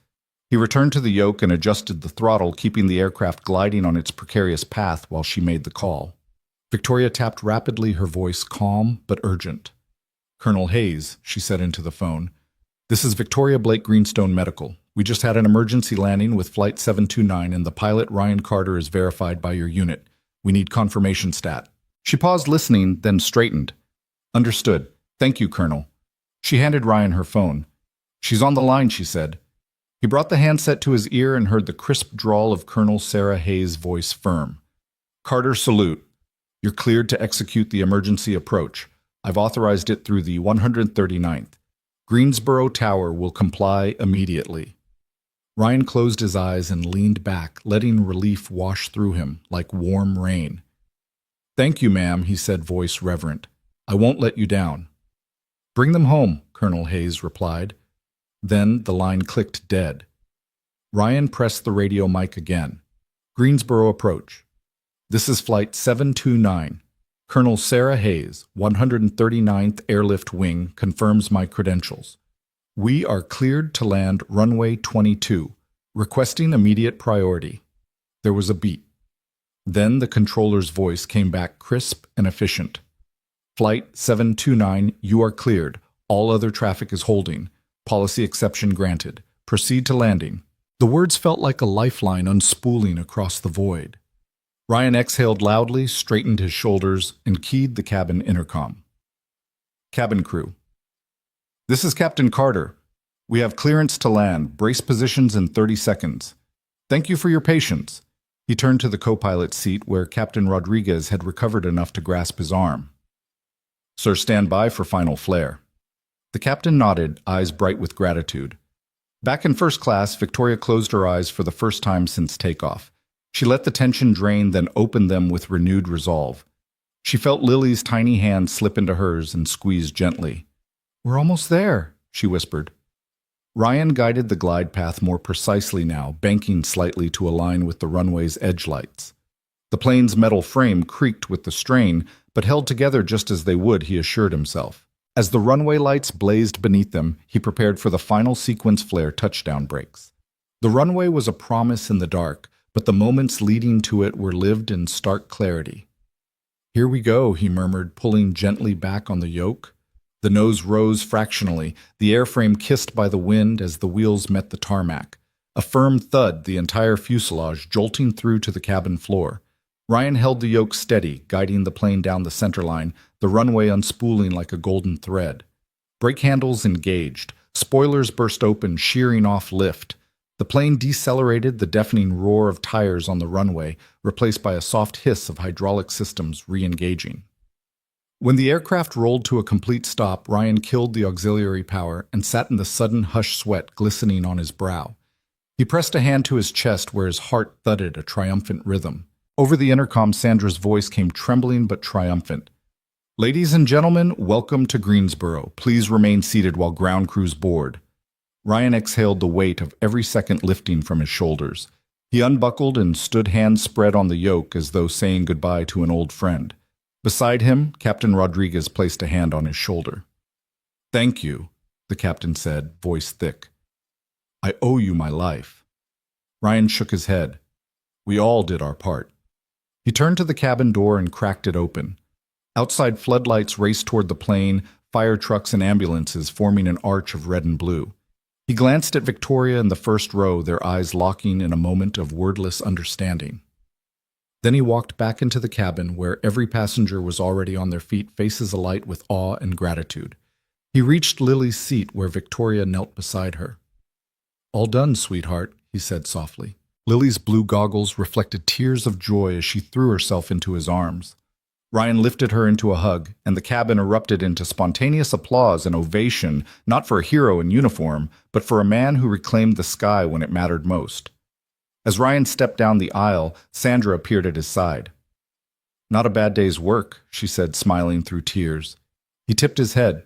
A: He returned to the yoke and adjusted the throttle, keeping the aircraft gliding on its precarious path while she made the call. Victoria tapped rapidly, her voice calm but urgent. Colonel Hayes, she said into the phone. This is Victoria Blake Greenstone Medical. We just had an emergency landing with Flight 729, and the pilot, Ryan Carter, is verified by your unit. We need confirmation stat. She paused, listening, then straightened. Understood. Thank you, Colonel. She handed Ryan her phone. She's on the line, she said. He brought the handset to his ear and heard the crisp drawl of Colonel Sarah Hayes' voice firm. Carter, salute. You're cleared to execute the emergency approach. I've authorized it through the 139th. Greensboro Tower will comply immediately. Ryan closed his eyes and leaned back, letting relief wash through him like warm rain. Thank you, ma'am, he said, voice reverent. I won't let you down. Bring them home, Colonel Hayes replied. Then the line clicked dead. Ryan pressed the radio mic again. Greensboro approach. This is Flight 729. Colonel Sarah Hayes, 139th Airlift Wing, confirms my credentials. We are cleared to land runway 22, requesting immediate priority. There was a beat. Then the controller's voice came back crisp and efficient. Flight 729, you are cleared. All other traffic is holding. Policy exception granted. Proceed to landing. The words felt like a lifeline unspooling across the void. Ryan exhaled loudly, straightened his shoulders, and keyed the cabin intercom. Cabin crew. This is Captain Carter. We have clearance to land. Brace positions in 30 seconds. Thank you for your patience. He turned to the co-pilot's seat where Captain Rodriguez had recovered enough to grasp his arm. Sir, stand by for final flare. The captain nodded, eyes bright with gratitude. Back in first class, Victoria closed her eyes for the first time since takeoff. She let the tension drain, then opened them with renewed resolve. She felt Lily's tiny hand slip into hers and squeeze gently. We're almost there, she whispered. Ryan guided the glide path more precisely now, banking slightly to align with the runway's edge lights. The plane's metal frame creaked with the strain, but held together just as they would, he assured himself. As the runway lights blazed beneath them, he prepared for the final sequence flare touchdown brakes. The runway was a promise in the dark, but the moments leading to it were lived in stark clarity. Here we go, he murmured, pulling gently back on the yoke. The nose rose fractionally, the airframe kissed by the wind as the wheels met the tarmac. A firm thud, the entire fuselage jolting through to the cabin floor. Ryan held the yoke steady, guiding the plane down the centerline, the runway unspooling like a golden thread. Brake handles engaged. Spoilers burst open, shearing off lift. The plane decelerated, the deafening roar of tires on the runway, replaced by a soft hiss of hydraulic systems re-engaging. When the aircraft rolled to a complete stop, Ryan killed the auxiliary power and sat in the sudden hush sweat glistening on his brow. He pressed a hand to his chest where his heart thudded a triumphant rhythm. Over the intercom, Sandra's voice came trembling but triumphant. Ladies and gentlemen, welcome to Greensboro. Please remain seated while ground crews board. Ryan exhaled, the weight of every second lifting from his shoulders. He unbuckled and stood hands spread on the yoke as though saying goodbye to an old friend. Beside him, Captain Rodriguez placed a hand on his shoulder. Thank you, the captain said, voice thick. I owe you my life. Ryan shook his head. We all did our part. He turned to the cabin door and cracked it open. Outside, floodlights raced toward the plane, fire trucks and ambulances forming an arch of red and blue. He glanced at Victoria in the first row, their eyes locking in a moment of wordless understanding. Then he walked back into the cabin where every passenger was already on their feet, faces alight with awe and gratitude. He reached Lily's seat where Victoria knelt beside her. All done, sweetheart, he said softly. Lily's blue goggles reflected tears of joy as she threw herself into his arms. Ryan lifted her into a hug, and the cabin erupted into spontaneous applause and ovation, not for a hero in uniform, but for a man who reclaimed the sky when it mattered most. As Ryan stepped down the aisle, Sandra appeared at his side. Not a bad day's work, she said, smiling through tears. He tipped his head.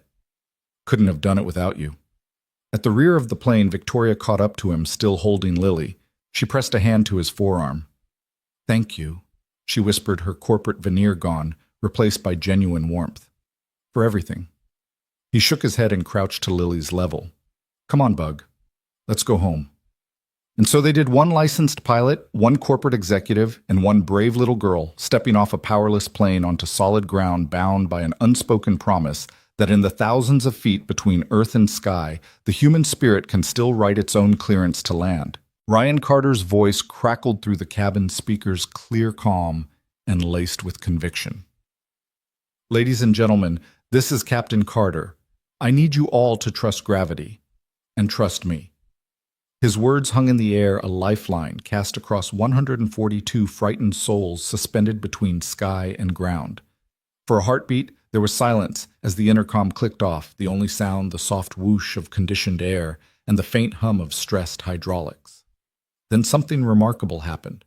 A: Couldn't have done it without you. At the rear of the plane, Victoria caught up to him, still holding Lily. She pressed a hand to his forearm. Thank you, she whispered, her corporate veneer gone, replaced by genuine warmth. For everything. He shook his head and crouched to Lily's level. Come on, Bug. Let's go home. And so they did, one licensed pilot, one corporate executive, and one brave little girl stepping off a powerless plane onto solid ground bound by an unspoken promise that in the thousands of feet between earth and sky, the human spirit can still write its own clearance to land. Ryan Carter's voice crackled through the cabin speakers, clear, calm, and laced with conviction. Ladies and gentlemen, this is Captain Carter. I need you all to trust gravity, and trust me. His words hung in the air, a lifeline cast across 142 frightened souls suspended between sky and ground. For a heartbeat, there was silence as the intercom clicked off, the only sound the soft whoosh of conditioned air and the faint hum of stressed hydraulics. Then something remarkable happened.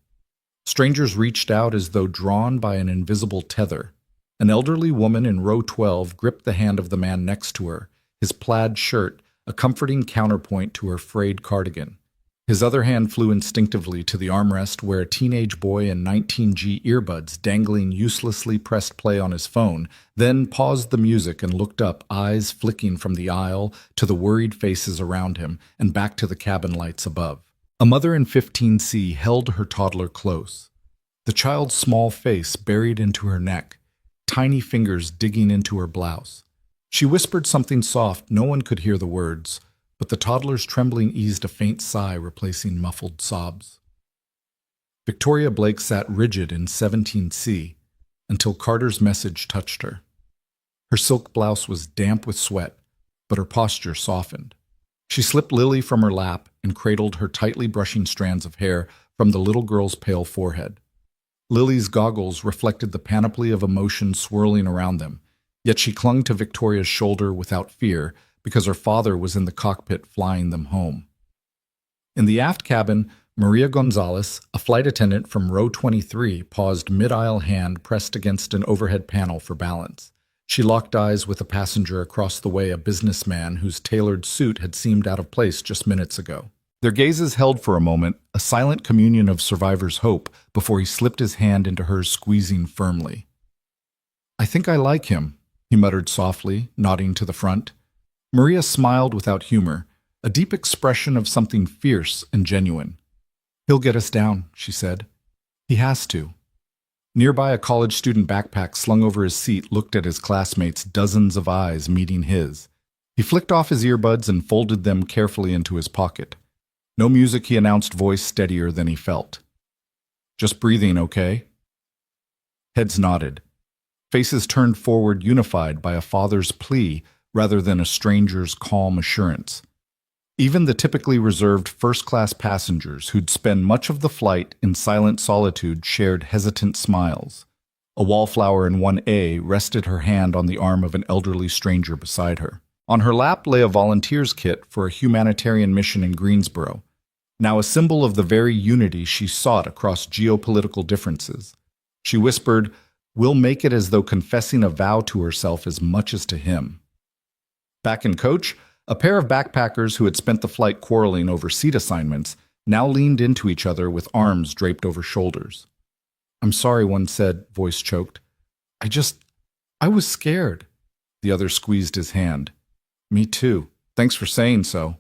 A: Strangers reached out as though drawn by an invisible tether. An elderly woman in row 12 gripped the hand of the man next to her, his plaid shirt a comforting counterpoint to her frayed cardigan. His other hand flew instinctively to the armrest where a teenage boy in 19G earbuds dangling uselessly pressed play on his phone, then paused the music and looked up, eyes flicking from the aisle to the worried faces around him and back to the cabin lights above. A mother in 15C held her toddler close, the child's small face buried into her neck, tiny fingers digging into her blouse. She whispered something soft. No one could hear the words, but the toddler's trembling eased a faint sigh, replacing muffled sobs. Victoria Blake sat rigid in 17C until Carter's message touched her. Her silk blouse was damp with sweat, but her posture softened. She slipped Lily from her lap and cradled her tightly brushing strands of hair from the little girl's pale forehead. Lily's goggles reflected the panoply of emotion swirling around them, yet she clung to Victoria's shoulder without fear because her father was in the cockpit flying them home. In the aft cabin, Maria Gonzalez, a flight attendant from row 23, paused mid-aisle, hand pressed against an overhead panel for balance. She locked eyes with a passenger across the way, a businessman whose tailored suit had seemed out of place just minutes ago. Their gazes held for a moment, a silent communion of survivor's hope, before he slipped his hand into hers, squeezing firmly. "I think I like him," he muttered softly, nodding to the front. Maria smiled without humor, a deep expression of something fierce and genuine. "He'll get us down," she said. "He has to." Nearby, a college student backpack slung over his seat looked at his classmates, dozens of eyes meeting his. He flicked off his earbuds and folded them carefully into his pocket. "No music," he announced, voice steadier than he felt. "Just breathing, okay?" Heads nodded. Faces turned forward, unified by a father's plea rather than a stranger's calm assurance. Even the typically reserved first-class passengers who'd spend much of the flight in silent solitude shared hesitant smiles. A wallflower in 1A rested her hand on the arm of an elderly stranger beside her. On her lap lay a volunteer's kit for a humanitarian mission in Greensboro, now a symbol of the very unity she sought across geopolitical differences. She whispered, "We'll make it," as though confessing a vow to herself as much as to him. Back in coach, a pair of backpackers who had spent the flight quarreling over seat assignments now leaned into each other with arms draped over shoulders. "I'm sorry," one said, voice choked. I was scared." The other squeezed his hand. "Me too. Thanks for saying so."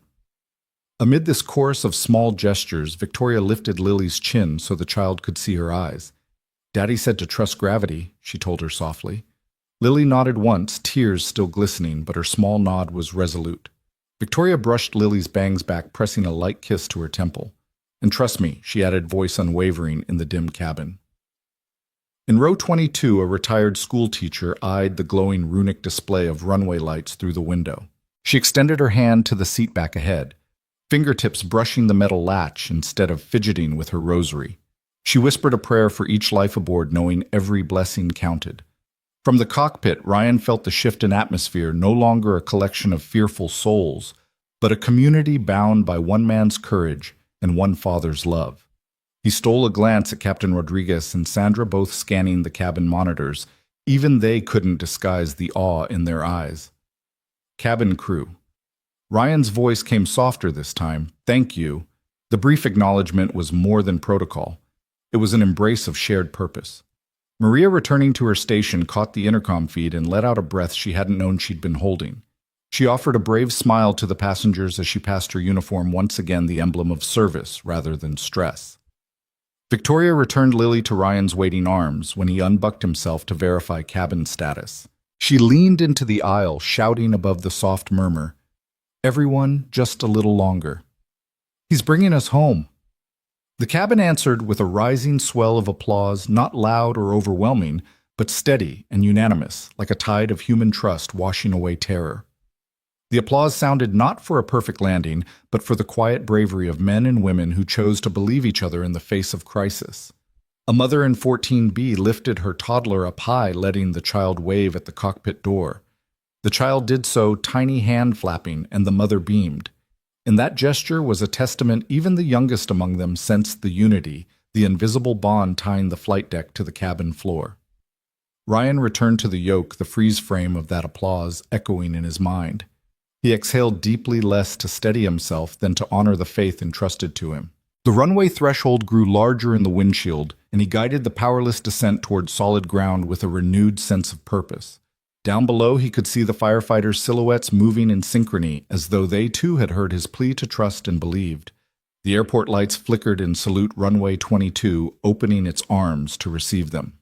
A: Amid this chorus of small gestures, Victoria lifted Lily's chin so the child could see her eyes. "Daddy said to trust gravity," she told her softly. Lily nodded once, tears still glistening, but her small nod was resolute. Victoria brushed Lily's bangs back, pressing a light kiss to her temple. "And trust me," she added, voice unwavering in the dim cabin. In row 22, a retired school teacher eyed the glowing runic display of runway lights through the window. She extended her hand to the seat back ahead, fingertips brushing the metal latch instead of fidgeting with her rosary. She whispered a prayer for each life aboard, knowing every blessing counted. From the cockpit, Ryan felt the shift in atmosphere, no longer a collection of fearful souls, but a community bound by one man's courage and one father's love. He stole a glance at Captain Rodriguez and Sandra, both scanning the cabin monitors. Even they couldn't disguise the awe in their eyes. "Cabin crew." Ryan's voice came softer this time. "Thank you." The brief acknowledgement was more than protocol. It was an embrace of shared purpose. Maria, returning to her station, caught the intercom feed and let out a breath she hadn't known she'd been holding. She offered a brave smile to the passengers as she passed her uniform, once again the emblem of service rather than stress. Victoria returned Lily to Ryan's waiting arms when he unbucked himself to verify cabin status. She leaned into the aisle, shouting above the soft murmur, "Everyone, just a little longer. He's bringing us home." The cabin answered with a rising swell of applause, not loud or overwhelming, but steady and unanimous, like a tide of human trust washing away terror. The applause sounded not for a perfect landing, but for the quiet bravery of men and women who chose to believe each other in the face of crisis. A mother in 14B lifted her toddler up high, letting the child wave at the cockpit door. The child did so, tiny hand flapping, and the mother beamed. In that gesture was a testament even the youngest among them sensed the unity, the invisible bond tying the flight deck to the cabin floor. Ryan returned to the yoke, the freeze frame of that applause echoing in his mind. He exhaled deeply, less to steady himself than to honor the faith entrusted to him. The runway threshold grew larger in the windshield, and he guided the powerless descent toward solid ground with a renewed sense of purpose. Down below, he could see the firefighters' silhouettes moving in synchrony, as though they too had heard his plea to trust and believed. The airport lights flickered in salute runway 22, opening its arms to receive them.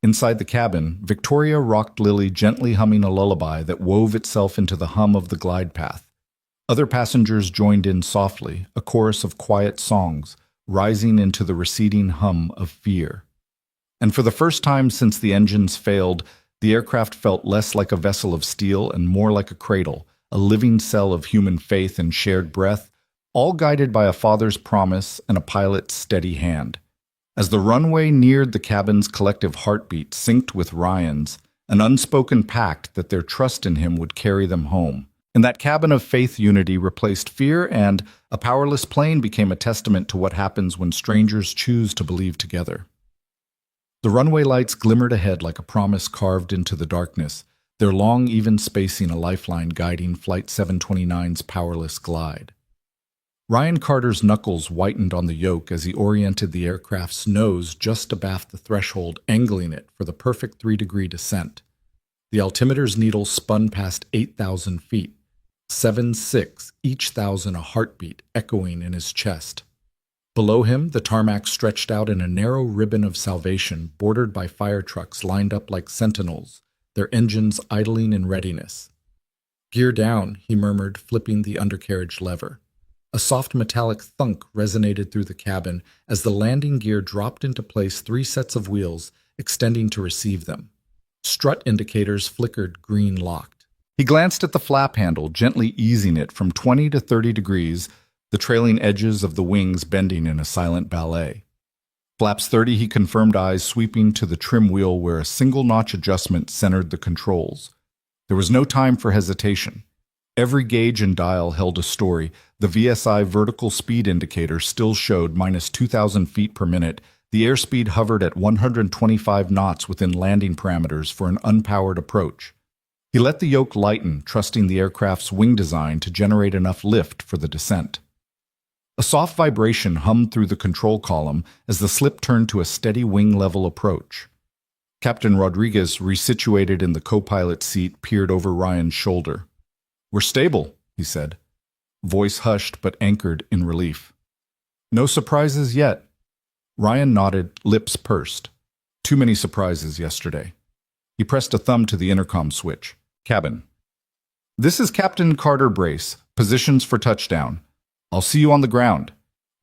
A: Inside the cabin, Victoria rocked Lily, gently humming a lullaby that wove itself into the hum of the glide path. Other passengers joined in softly, a chorus of quiet songs, rising into the receding hum of fear. And for the first time since the engines failed, the aircraft felt less like a vessel of steel and more like a cradle, a living cell of human faith and shared breath, all guided by a father's promise and a pilot's steady hand. As the runway neared, the cabin's collective heartbeat synced with Ryan's, an unspoken pact that their trust in him would carry them home. In that cabin of faith, unity replaced fear, and a powerless plane became a testament to what happens when strangers choose to believe together. The runway lights glimmered ahead like a promise carved into the darkness, their long, even spacing a lifeline guiding Flight 729's powerless glide. Ryan Carter's knuckles whitened on the yoke as he oriented the aircraft's nose just abaft the threshold, angling it for the perfect 3-degree descent. The altimeter's needle spun past 8,000 feet, 7.6, each thousand a heartbeat echoing in his chest. Below him, the tarmac stretched out in a narrow ribbon of salvation, bordered by fire trucks lined up like sentinels, their engines idling in readiness. "Gear down," he murmured, flipping the undercarriage lever. A soft metallic thunk resonated through the cabin as the landing gear dropped into place, 3 sets of wheels extending to receive them. Strut indicators flickered green locked. He glanced at the flap handle, gently easing it from 20 to 30 degrees, the trailing edges of the wings bending in a silent ballet. Flaps 30, he confirmed, eyes sweeping to the trim wheel where a single-notch adjustment centered the controls. There was no time for hesitation. Every gauge and dial held a story. The VSI vertical speed indicator still showed minus 2,000 feet per minute. The airspeed hovered at 125 knots within landing parameters for an unpowered approach. He let the yoke lighten, trusting the aircraft's wing design to generate enough lift for the descent. A soft vibration hummed through the control column as the slip turned to a steady wing-level approach. Captain Rodriguez, resituated in the co-pilot seat, peered over Ryan's shoulder. "We're stable," he said. Voice hushed but anchored in relief. "No surprises yet." Ryan nodded, lips pursed. "Too many surprises yesterday." He pressed a thumb to the intercom switch. "Cabin. This is Captain Carter Brace. Positions for touchdown. I'll see you on the ground."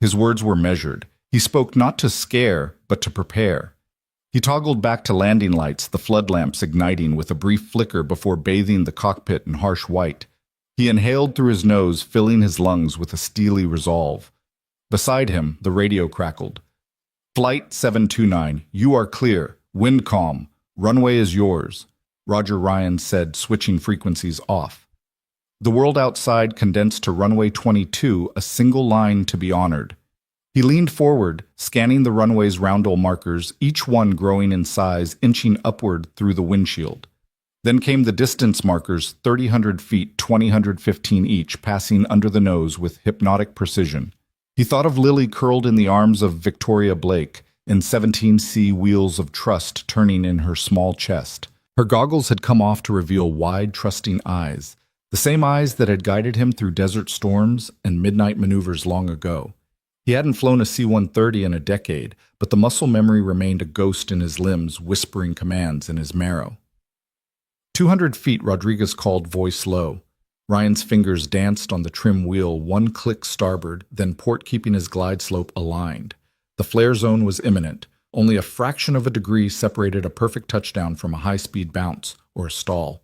A: His words were measured. He spoke not to scare, but to prepare. He toggled back to landing lights, the flood lamps igniting with a brief flicker before bathing the cockpit in harsh white. He inhaled through his nose, filling his lungs with a steely resolve. Beside him, the radio crackled. "Flight 729, you are clear. Wind calm. Runway is yours," Roger, Ryan said, switching frequencies off. The world outside condensed to runway 22, a single line to be honored. He leaned forward, scanning the runway's roundel markers, each one growing in size, inching upward through the windshield. Then came the distance markers, 3,000 feet, 2,015 each, passing under the nose with hypnotic precision. He thought of Lily curled in the arms of Victoria Blake, in 17C wheels of trust turning in her small chest. Her goggles had come off to reveal wide, trusting eyes, the same eyes that had guided him through desert storms and midnight maneuvers long ago. He hadn't flown a C-130 in a decade, but the muscle memory remained a ghost in his limbs, whispering commands in his marrow. 200 feet, Rodriguez called, voice low. Ryan's fingers danced on the trim wheel, one click starboard, then port, keeping his glide slope aligned. The flare zone was imminent. Only a fraction of a degree separated a perfect touchdown from a high-speed bounce or a stall.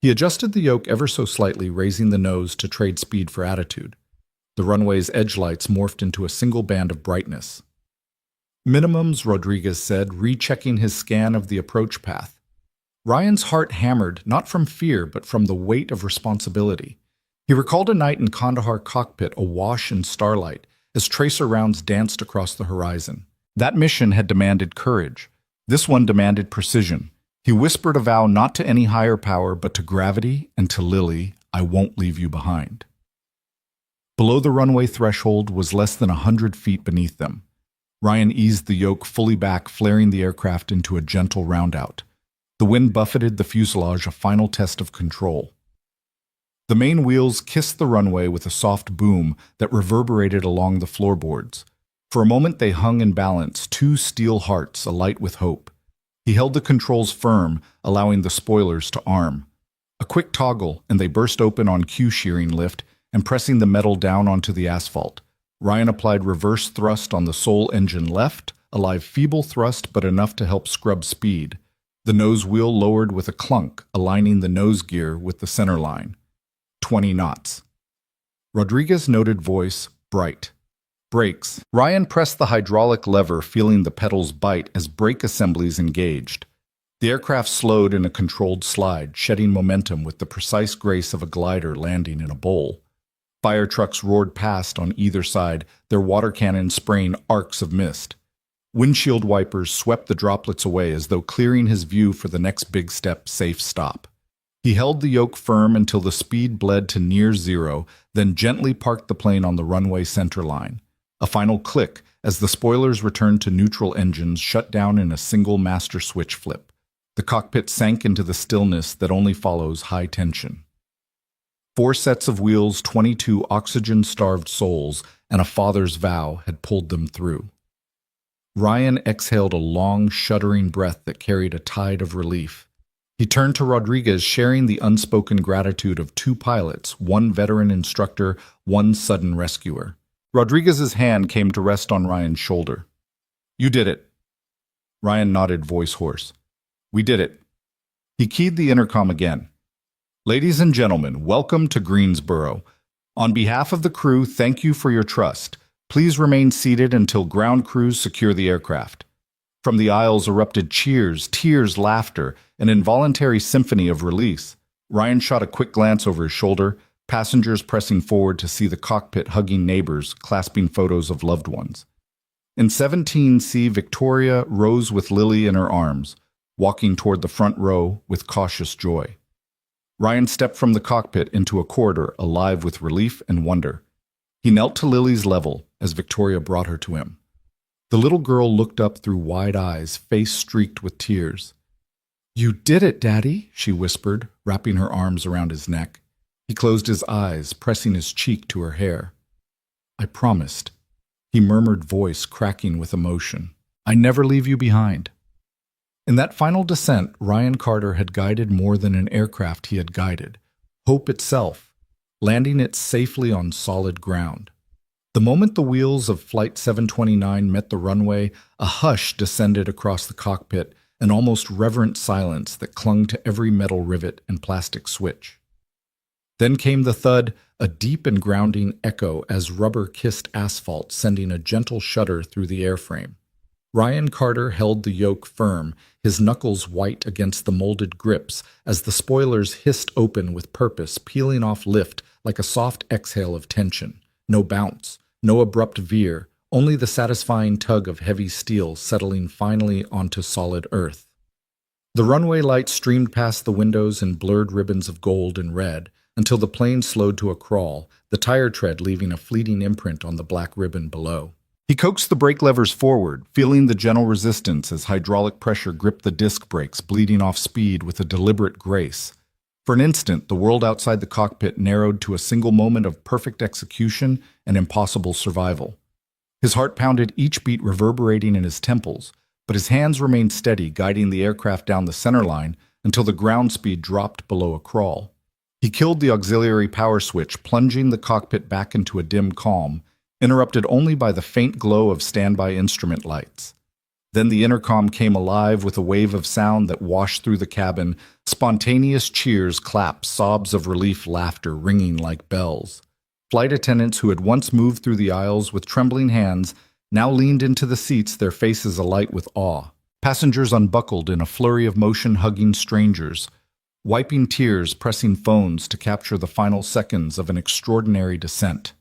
A: He adjusted the yoke ever so slightly, raising the nose to trade speed for attitude. The runway's edge lights morphed into a single band of brightness. "Minimums," Rodriguez said, rechecking his scan of the approach path. Ryan's heart hammered, not from fear, but from the weight of responsibility. He recalled a night in Kandahar cockpit, awash in starlight, as tracer rounds danced across the horizon. That mission had demanded courage. This one demanded precision. He whispered a vow not to any higher power, but to gravity and to Lily, "I won't leave you behind." Below the runway threshold was less than 100 feet beneath them. Ryan eased the yoke fully back, flaring the aircraft into a gentle roundout. The wind buffeted the fuselage, a final test of control. The main wheels kissed the runway with a soft boom that reverberated along the floorboards. For a moment they hung in balance, two steel hearts alight with hope. He held the controls firm, allowing the spoilers to arm. A quick toggle, and they burst open on cue shearing lift and pressing the metal down onto the asphalt. Ryan applied reverse thrust on the sole engine left, a live feeble thrust but enough to help scrub speed. The nose wheel lowered with a clunk, aligning the nose gear with the center line. 20 knots. Rodriguez's noted voice, bright. Brakes. Ryan pressed the hydraulic lever, feeling the pedals bite as brake assemblies engaged. The aircraft slowed in a controlled slide, shedding momentum with the precise grace of a glider landing in a bowl. Fire trucks roared past on either side, their water cannons spraying arcs of mist. Windshield wipers swept the droplets away as though clearing his view for the next big step, safe stop. He held the yoke firm until the speed bled to near zero, then gently parked the plane on the runway center line. A final click as the spoilers returned to neutral, engines shut down in a single master switch flip. The cockpit sank into the stillness that only follows high tension. 4 sets of wheels, 22 oxygen-starved souls, and a father's vow had pulled them through. Ryan exhaled a long, shuddering breath that carried a tide of relief. He turned to Rodriguez, sharing the unspoken gratitude of 2 pilots, 1 veteran instructor, 1 sudden rescuer. Rodriguez's hand came to rest on Ryan's shoulder. "You did it." Ryan nodded, voice hoarse. "We did it." He keyed the intercom again. "Ladies and gentlemen, welcome to Greensboro. On behalf of the crew, thank you for your trust. Please remain seated until ground crews secure the aircraft." From the aisles erupted cheers, tears, laughter, an involuntary symphony of release. Ryan shot a quick glance over his shoulder, passengers pressing forward to see the cockpit, hugging neighbors, clasping photos of loved ones. In 17C, Victoria rose with Lily in her arms, walking toward the front row with cautious joy. Ryan stepped from the cockpit into a corridor alive with relief and wonder. He knelt to Lily's level as Victoria brought her to him. The little girl looked up through wide eyes, face streaked with tears. "You did it, Daddy," she whispered, wrapping her arms around his neck. He closed his eyes, pressing his cheek to her hair. "I promised," he murmured, voice cracking with emotion. "I never leave you behind." In that final descent, Ryan Carter had guided more than an aircraft he had guided. Hope itself, landing it safely on solid ground. The moment the wheels of Flight 729 met the runway, a hush descended across the cockpit, an almost reverent silence that clung to every metal rivet and plastic switch. Then came the thud, a deep and grounding echo as rubber kissed asphalt, sending a gentle shudder through the airframe. Ryan Carter held the yoke firm, his knuckles white against the molded grips as the spoilers hissed open with purpose, peeling off lift like a soft exhale of tension. No bounce, no abrupt veer, only the satisfying tug of heavy steel settling finally onto solid earth. The runway lights streamed past the windows in blurred ribbons of gold and red until the plane slowed to a crawl, the tire tread leaving a fleeting imprint on the black ribbon below. He coaxed the brake levers forward, feeling the gentle resistance as hydraulic pressure gripped the disc brakes, bleeding off speed with a deliberate grace. For an instant, the world outside the cockpit narrowed to a single moment of perfect execution and impossible survival. His heart pounded, each beat reverberating in his temples, but his hands remained steady, guiding the aircraft down the center line until the ground speed dropped below a crawl. He killed the auxiliary power switch, plunging the cockpit back into a dim calm, interrupted only by the faint glow of standby instrument lights. Then the intercom came alive with a wave of sound that washed through the cabin, spontaneous cheers, claps, sobs of relief, laughter ringing like bells. Flight attendants who had once moved through the aisles with trembling hands now leaned into the seats, their faces alight with awe. Passengers unbuckled in a flurry of motion, hugging strangers, wiping tears, pressing phones to capture the final seconds of an extraordinary descent.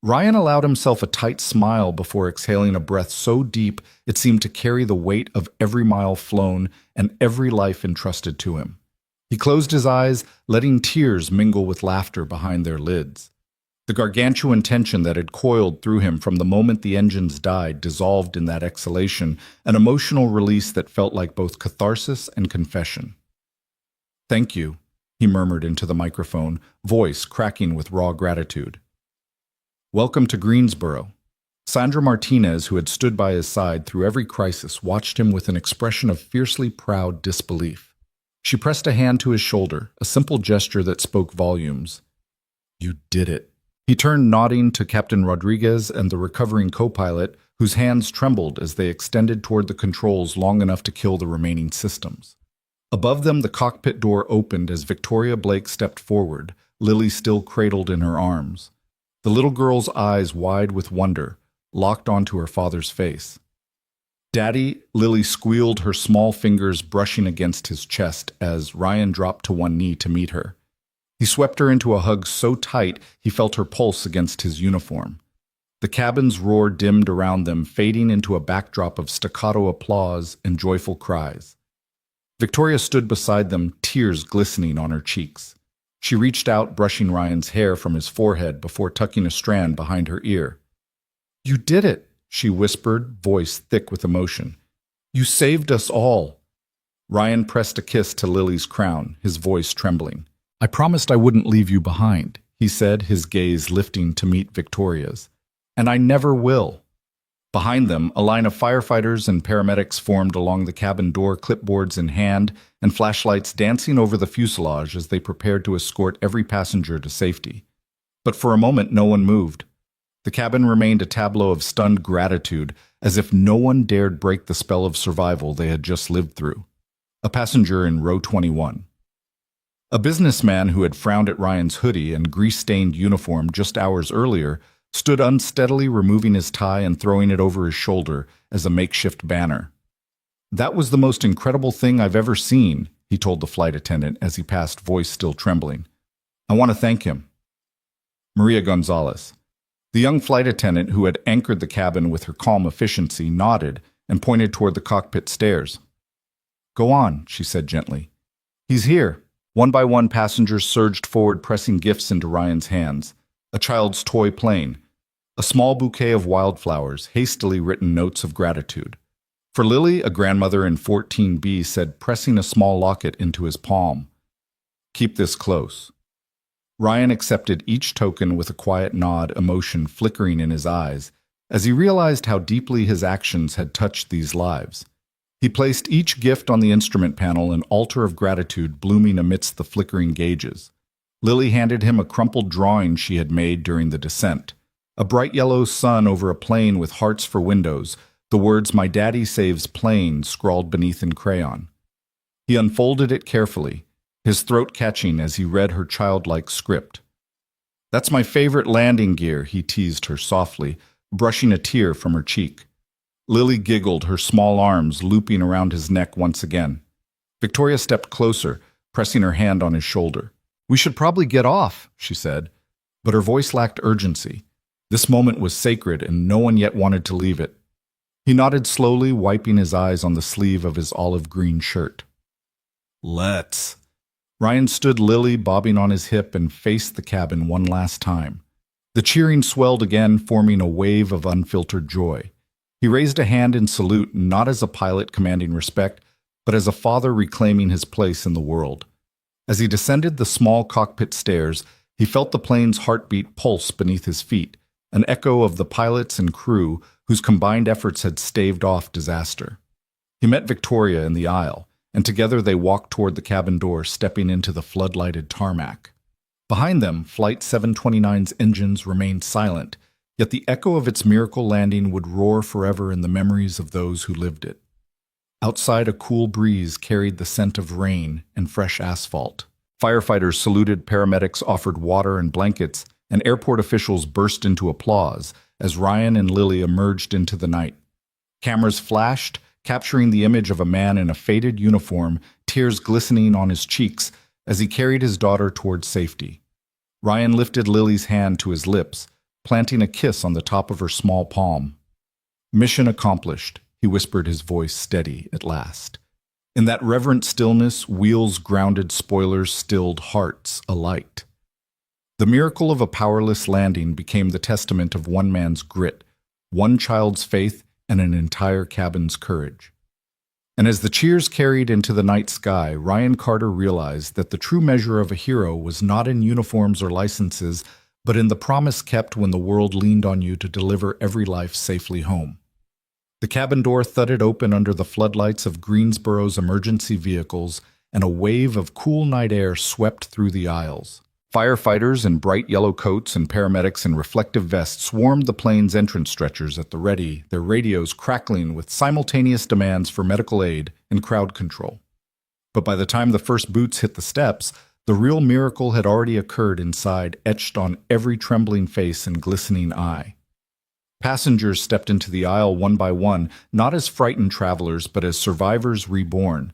A: Ryan allowed himself a tight smile before exhaling a breath so deep it seemed to carry the weight of every mile flown and every life entrusted to him. He closed his eyes, letting tears mingle with laughter behind their lids. The gargantuan tension that had coiled through him from the moment the engines died dissolved in that exhalation, an emotional release that felt like both catharsis and confession. "Thank you," he murmured into the microphone, voice cracking with raw gratitude. "Welcome to Greensboro. Sandra Martinez, who had stood by his side through every crisis, watched him with an expression of fiercely proud disbelief. She pressed a hand to his shoulder, a simple gesture that spoke volumes. "You did it." He turned, nodding to Captain Rodriguez and the recovering co-pilot, whose hands trembled as they extended toward the controls long enough to kill the remaining systems. Above them, the cockpit door opened as Victoria Blake stepped forward, Lily still cradled in her arms. The little girl's eyes, wide with wonder, locked onto her father's face. "Daddy," Lily squealed, her small fingers brushing against his chest as Ryan dropped to one knee to meet her. He swept her into a hug so tight he felt her pulse against his uniform. The cabin's roar dimmed around them, fading into a backdrop of staccato applause and joyful cries. Victoria stood beside them, tears glistening on her cheeks. She reached out, brushing Ryan's hair from his forehead before tucking a strand behind her ear. "You did it," she whispered, voice thick with emotion. "You saved us all." Ryan pressed a kiss to Lily's crown, his voice trembling. "I promised I wouldn't leave you behind," he said, his gaze lifting to meet Victoria's. "And I never will." Behind them, a line of firefighters and paramedics formed along the cabin door, clipboards in hand and flashlights dancing over the fuselage as they prepared to escort every passenger to safety. But for a moment, no one moved. The cabin remained a tableau of stunned gratitude, as if no one dared break the spell of survival they had just lived through. A passenger in row 21. A businessman who had frowned at Ryan's hoodie and grease-stained uniform just hours earlier stood unsteadily, removing his tie and throwing it over his shoulder as a makeshift banner. "That was the most incredible thing I've ever seen," he told the flight attendant as he passed, voice still trembling. "I want to thank him." Maria Gonzalez. The young flight attendant who had anchored the cabin with her calm efficiency nodded and pointed toward the cockpit stairs. "Go on," she said gently. "He's here." One by one, passengers surged forward, pressing gifts into Ryan's hands. A child's toy plane, a small bouquet of wildflowers, hastily written notes of gratitude. For Lily, a grandmother in 14B said, pressing a small locket into his palm, "Keep this close." Ryan accepted each token with a quiet nod, emotion flickering in his eyes, as he realized how deeply his actions had touched these lives. He placed each gift on the instrument panel, an altar of gratitude blooming amidst the flickering gauges. Lily handed him a crumpled drawing she had made during the descent. A bright yellow sun over a plane with hearts for windows, the words "My Daddy Saves Planes" scrawled beneath in crayon. He unfolded it carefully, his throat catching as he read her childlike script. "That's my favorite landing gear," he teased her softly, brushing a tear from her cheek. Lily giggled, her small arms looping around his neck once again. Victoria stepped closer, pressing her hand on his shoulder. "We should probably get off," she said, but her voice lacked urgency. This moment was sacred, and no one yet wanted to leave it. He nodded slowly, wiping his eyes on the sleeve of his olive-green shirt. "Let's." Ryan stood Lily bobbing on his hip and faced the cabin one last time. The cheering swelled again, forming a wave of unfiltered joy. He raised a hand in salute, not as a pilot commanding respect, but as a father reclaiming his place in the world. As he descended the small cockpit stairs, he felt the plane's heartbeat pulse beneath his feet, an echo of the pilots and crew whose combined efforts had staved off disaster. He met Victoria in the aisle, and together they walked toward the cabin door, stepping into the floodlighted tarmac. Behind them, Flight 729's engines remained silent, yet the echo of its miracle landing would roar forever in the memories of those who lived it. Outside, a cool breeze carried the scent of rain and fresh asphalt. Firefighters saluted, paramedics offered water and blankets, and airport officials burst into applause as Ryan and Lily emerged into the night. Cameras flashed, capturing the image of a man in a faded uniform, tears glistening on his cheeks as he carried his daughter toward safety. Ryan lifted Lily's hand to his lips, planting a kiss on the top of her small palm. "Mission accomplished," he whispered, his voice steady at last. In that reverent stillness, wheels grounded, spoilers stilled, hearts alight. The miracle of a powerless landing became the testament of one man's grit, one child's faith, and an entire cabin's courage. And as the cheers carried into the night sky, Ryan Carter realized that the true measure of a hero was not in uniforms or licenses, but in the promise kept when the world leaned on you to deliver every life safely home. The cabin door thudded open under the floodlights of Greensboro's emergency vehicles, and a wave of cool night air swept through the aisles. Firefighters in bright yellow coats and paramedics in reflective vests swarmed the plane's entrance stretchers at the ready, their radios crackling with simultaneous demands for medical aid and crowd control. But by the time the first boots hit the steps, the real miracle had already occurred inside, etched on every trembling face and glistening eye. Passengers stepped into the aisle one by one, not as frightened travelers, but as survivors reborn.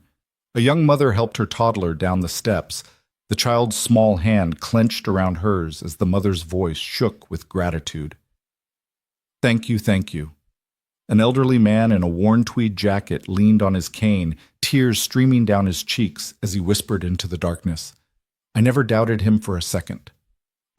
A: A young mother helped her toddler down the steps, the child's small hand clenched around hers as the mother's voice shook with gratitude. "Thank you, thank you." An elderly man in a worn tweed jacket leaned on his cane, tears streaming down his cheeks as he whispered into the darkness. I never doubted him for a second.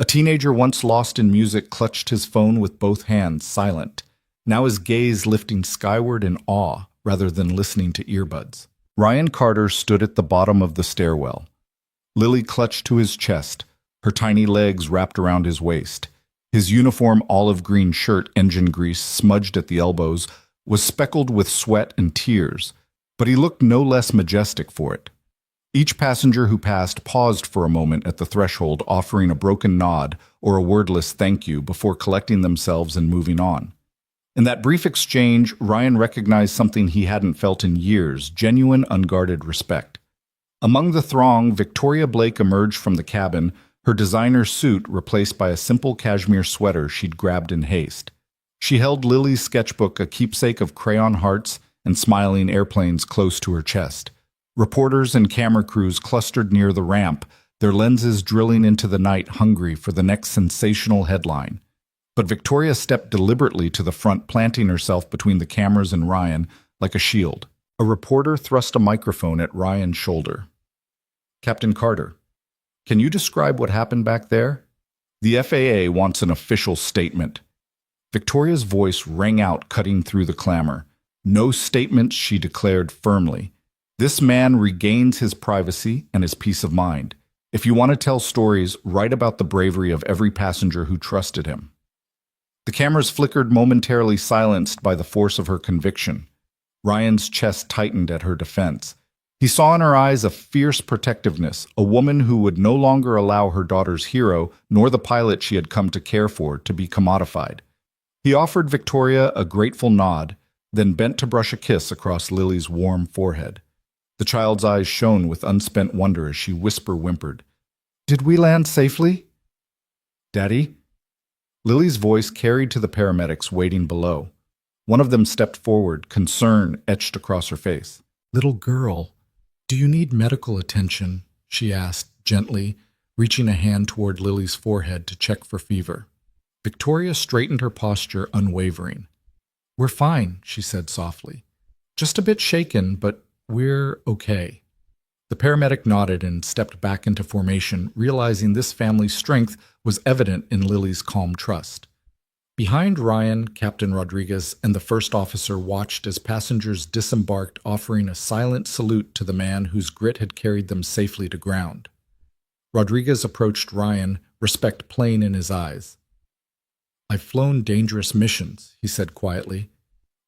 A: A teenager once lost in music clutched his phone with both hands, silent, now his gaze lifting skyward in awe rather than listening to earbuds. Ryan Carter stood at the bottom of the stairwell. Lily clutched to his chest, her tiny legs wrapped around his waist. His uniform olive green shirt, engine grease smudged at the elbows, was speckled with sweat and tears, but he looked no less majestic for it. Each passenger who passed paused for a moment at the threshold, offering a broken nod or a wordless thank you before collecting themselves and moving on. In that brief exchange, Ryan recognized something he hadn't felt in years, genuine, unguarded respect. Among the throng, Victoria Blake emerged from the cabin, her designer suit replaced by a simple cashmere sweater she'd grabbed in haste. She held Lily's sketchbook, a keepsake of crayon hearts and smiling airplanes, close to her chest. Reporters and camera crews clustered near the ramp, their lenses drilling into the night, hungry for the next sensational headline. But Victoria stepped deliberately to the front, planting herself between the cameras and Ryan like a shield. A reporter thrust a microphone at Ryan's shoulder. "Captain Carter, can you describe what happened back there? The FAA wants an official statement." Victoria's voice rang out, cutting through the clamor. "No statements," she declared firmly. "This man regains his privacy and his peace of mind. If you want to tell stories, write about the bravery of every passenger who trusted him." The cameras flickered, momentarily silenced by the force of her conviction. Ryan's chest tightened at her defense. He saw in her eyes a fierce protectiveness, a woman who would no longer allow her daughter's hero, nor the pilot she had come to care for, to be commodified. He offered Victoria a grateful nod, then bent to brush a kiss across Lily's warm forehead. The child's eyes shone with unspent wonder as she whimpered, "Did we land safely?" "Daddy?" Lily's voice carried to the paramedics waiting below. One of them stepped forward, concern etched across her face. "Little girl, do you need medical attention?" she asked gently, reaching a hand toward Lily's forehead to check for fever. Victoria straightened her posture, unwavering. "We're fine," she said softly. "Just a bit shaken, but we're okay." The paramedic nodded and stepped back into formation, realizing this family's strength was evident in Lily's calm trust. Behind Ryan, Captain Rodriguez and the first officer watched as passengers disembarked, offering a silent salute to the man whose grit had carried them safely to ground. Rodriguez approached Ryan, respect plain in his eyes. "I've flown dangerous missions," he said quietly,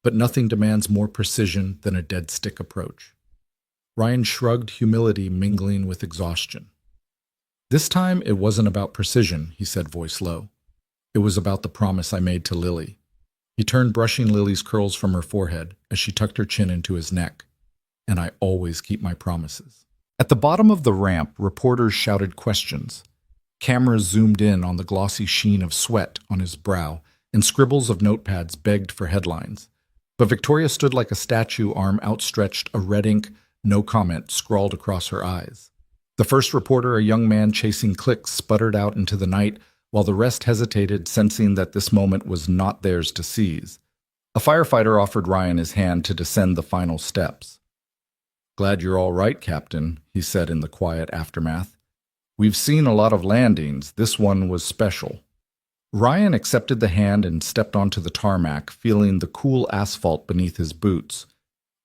A: "but nothing demands more precision than a dead stick approach." Ryan shrugged, humility mingling with exhaustion. "This time it wasn't about precision," he said, voice low. "It was about the promise I made to Lily." He turned, brushing Lily's curls from her forehead as she tucked her chin into his neck. "And I always keep my promises." At the bottom of the ramp, reporters shouted questions. Cameras zoomed in on the glossy sheen of sweat on his brow, and scribbles of notepads begged for headlines. But Victoria stood like a statue, arm outstretched, a red ink "no comment" scrawled across her eyes. The first reporter, a young man chasing clicks, sputtered out into the night, while the rest hesitated, sensing that this moment was not theirs to seize. A firefighter offered Ryan his hand to descend the final steps. "Glad you're all right, Captain," he said in the quiet aftermath. "We've seen a lot of landings. This one was special." Ryan accepted the hand and stepped onto the tarmac, feeling the cool asphalt beneath his boots.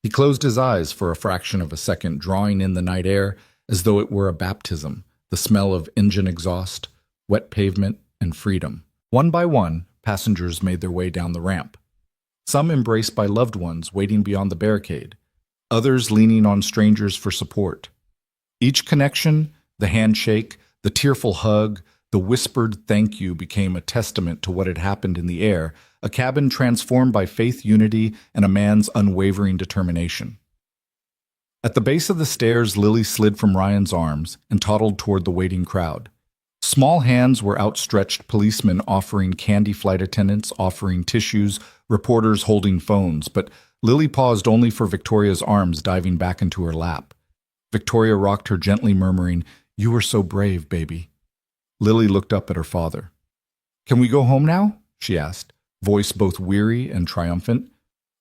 A: He closed his eyes for a fraction of a second, drawing in the night air as though it were a baptism, the smell of engine exhaust, wet pavement, and freedom. One by one, passengers made their way down the ramp. Some embraced by loved ones waiting beyond the barricade, others leaning on strangers for support. Each connection, the handshake, the tearful hug, the whispered thank you became a testament to what had happened in the air, a cabin transformed by faith, unity, and a man's unwavering determination. At the base of the stairs, Lily slid from Ryan's arms and toddled toward the waiting crowd. Small hands were outstretched, policemen offering candy, flight attendants offering tissues, reporters holding phones, but Lily paused only for Victoria's arms diving back into her lap. Victoria rocked her gently, murmuring, "You were so brave, baby." Lily looked up at her father. "Can we go home now?" she asked, voice both weary and triumphant.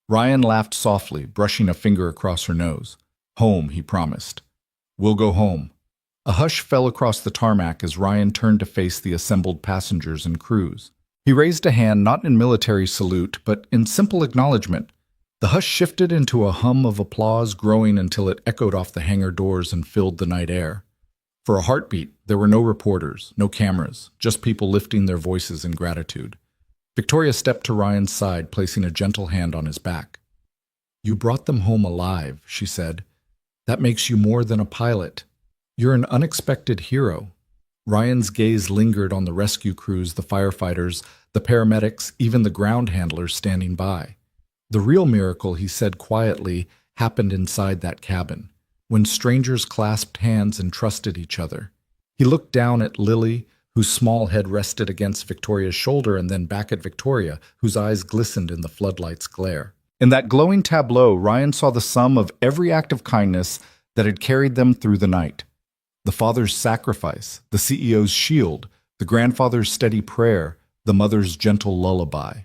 A: Ryan laughed softly, brushing a finger across her nose. "Home," he promised. "We'll go home." A hush fell across the tarmac as Ryan turned to face the assembled passengers and crews. He raised a hand not in military salute, but in simple acknowledgement. The hush shifted into a hum of applause, growing until it echoed off the hangar doors and filled the night air. For a heartbeat, there were no reporters, no cameras, just people lifting their voices in gratitude. Victoria stepped to Ryan's side, placing a gentle hand on his back. "You brought them home alive," she said. "That makes you more than a pilot. You're an unexpected hero." Ryan's gaze lingered on the rescue crews, the firefighters, the paramedics, even the ground handlers standing by. The real miracle, he said quietly, happened inside that cabin, when strangers clasped hands and trusted each other. He looked down at Lily, whose small head rested against Victoria's shoulder, and then back at Victoria, whose eyes glistened in the floodlight's glare. In that glowing tableau, Ryan saw the sum of every act of kindness that had carried them through the night. The father's sacrifice, the CEO's shield, the grandfather's steady prayer, the mother's gentle lullaby.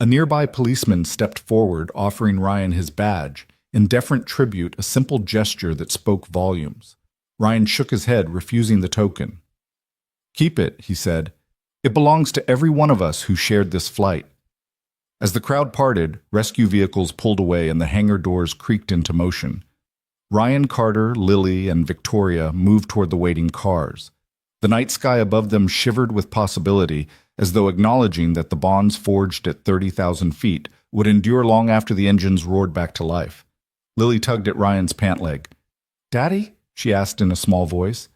A: A nearby policeman stepped forward, offering Ryan his badge, in deferent tribute, a simple gesture that spoke volumes. Ryan shook his head, refusing the token. "Keep it," he said. "It belongs to every one of us who shared this flight." As the crowd parted, rescue vehicles pulled away and the hangar doors creaked into motion. Ryan, Carter, Lily, and Victoria moved toward the waiting cars. The night sky above them shivered with possibility, as though acknowledging that the bonds forged at 30,000 feet would endure long after the engines roared back to life. Lily tugged at Ryan's pant leg. "Daddy?" she asked in a small voice.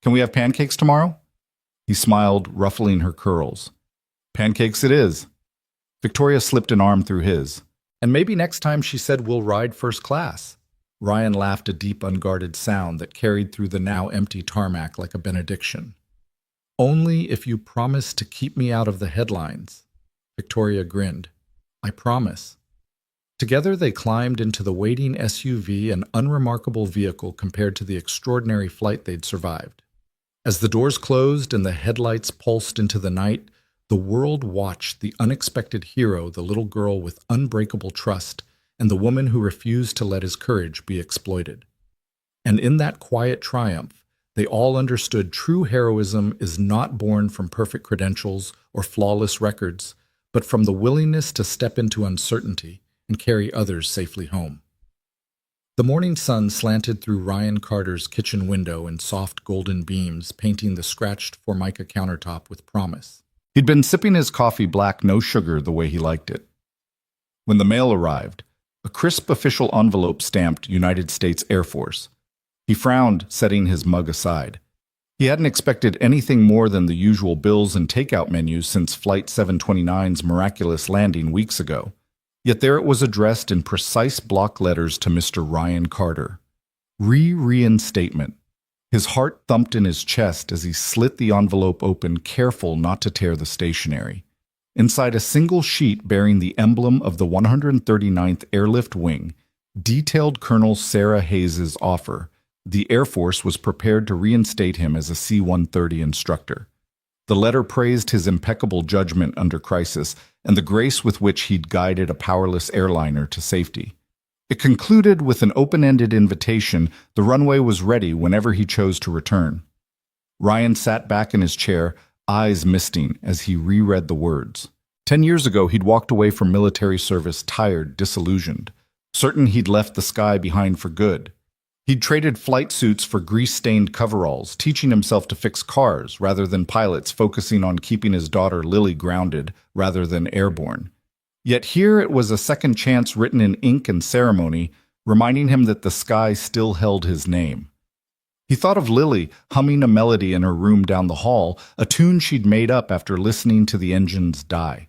A: "Can we have pancakes tomorrow?" He smiled, ruffling her curls. "Pancakes it is." Victoria slipped an arm through his. "And maybe next time," she said, "we'll ride first class." Ryan laughed, a deep, unguarded sound that carried through the now empty tarmac like a benediction. "Only if you promise to keep me out of the headlines." Victoria grinned. "I promise." Together they climbed into the waiting SUV, an unremarkable vehicle compared to the extraordinary flight they'd survived. As the doors closed and the headlights pulsed into the night, the world watched the unexpected hero, the little girl with unbreakable trust, and the woman who refused to let his courage be exploited. And in that quiet triumph, they all understood true heroism is not born from perfect credentials or flawless records, but from the willingness to step into uncertainty and carry others safely home. The morning sun slanted through Ryan Carter's kitchen window in soft golden beams, painting the scratched Formica countertop with promise. He'd been sipping his coffee black, no sugar, the way he liked it. When the mail arrived, a crisp official envelope stamped United States Air Force. He frowned, setting his mug aside. He hadn't expected anything more than the usual bills and takeout menus since Flight 729's miraculous landing weeks ago. Yet there it was, addressed in precise block letters to Mr. Ryan Carter. Reinstatement. His heart thumped in his chest as he slit the envelope open, careful not to tear the stationery. Inside a single sheet bearing the emblem of the 139th Airlift Wing, detailed Colonel Sarah Hayes' offer. The Air Force was prepared to reinstate him as a C-130 instructor. The letter praised his impeccable judgment under crisis and the grace with which he'd guided a powerless airliner to safety. It concluded with an open-ended invitation. The runway was ready whenever he chose to return. Ryan sat back in his chair, eyes misting as he reread the words. 10 years ago, he'd walked away from military service tired, disillusioned, certain he'd left the sky behind for good. He'd traded flight suits for grease-stained coveralls, teaching himself to fix cars rather than pilots, focusing on keeping his daughter Lily grounded rather than airborne. Yet here it was a second chance written in ink and ceremony, reminding him that the sky still held his name. He thought of Lily humming a melody in her room down the hall, a tune she'd made up after listening to the engines die.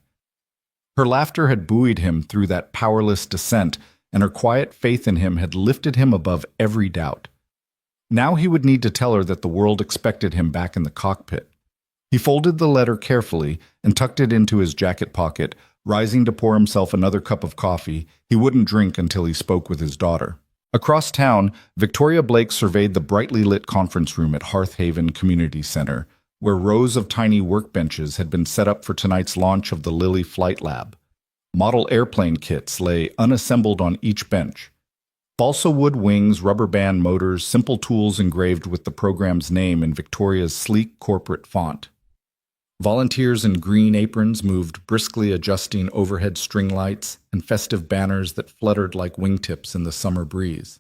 A: Her laughter had buoyed him through that powerless descent, and her quiet faith in him had lifted him above every doubt. Now he would need to tell her that the world expected him back in the cockpit. He folded the letter carefully and tucked it into his jacket pocket, rising to pour himself another cup of coffee he wouldn't drink until he spoke with his daughter. Across town, Victoria Blake surveyed the brightly lit conference room at Hearth Haven Community Center, where rows of tiny workbenches had been set up for tonight's launch of the Lily Flight Lab. Model airplane kits lay unassembled on each bench. Balsa wood wings, rubber band motors, simple tools engraved with the program's name in Victoria's sleek corporate font. Volunteers in green aprons moved briskly, adjusting overhead string lights and festive banners that fluttered like wingtips in the summer breeze.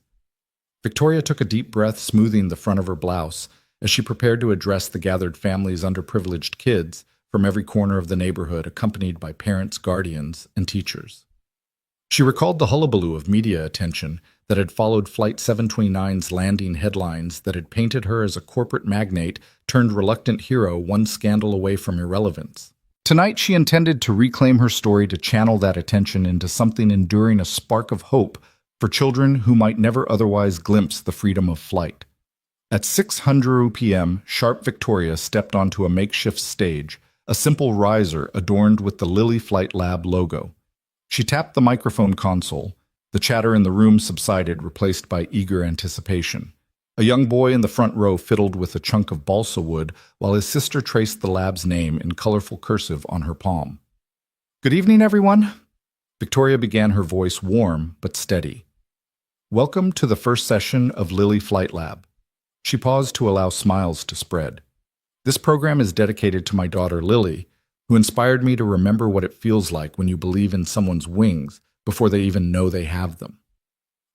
A: Victoria took a deep breath, smoothing the front of her blouse, as she prepared to address the gathered family's underprivileged kids from every corner of the neighborhood, accompanied by parents, guardians, and teachers. She recalled the hullabaloo of media attention that had followed Flight 729's landing headlines that had painted her as a corporate magnate turned reluctant hero one scandal away from irrelevance. Tonight she intended to reclaim her story, to channel that attention into something enduring, a spark of hope for children who might never otherwise glimpse the freedom of flight. At 6:00 p.m., sharp Victoria stepped onto a makeshift stage, a simple riser adorned with the Lily Flight Lab logo. She tapped the microphone console. The chatter in the room subsided, replaced by eager anticipation. A young boy in the front row fiddled with a chunk of balsa wood while his sister traced the lab's name in colorful cursive on her palm. "Good evening, everyone." Victoria began, her voice warm but steady. "Welcome to the first session of Lily Flight Lab." She paused to allow smiles to spread. "This program is dedicated to my daughter Lily, who inspired me to remember what it feels like when you believe in someone's wings before they even know they have them."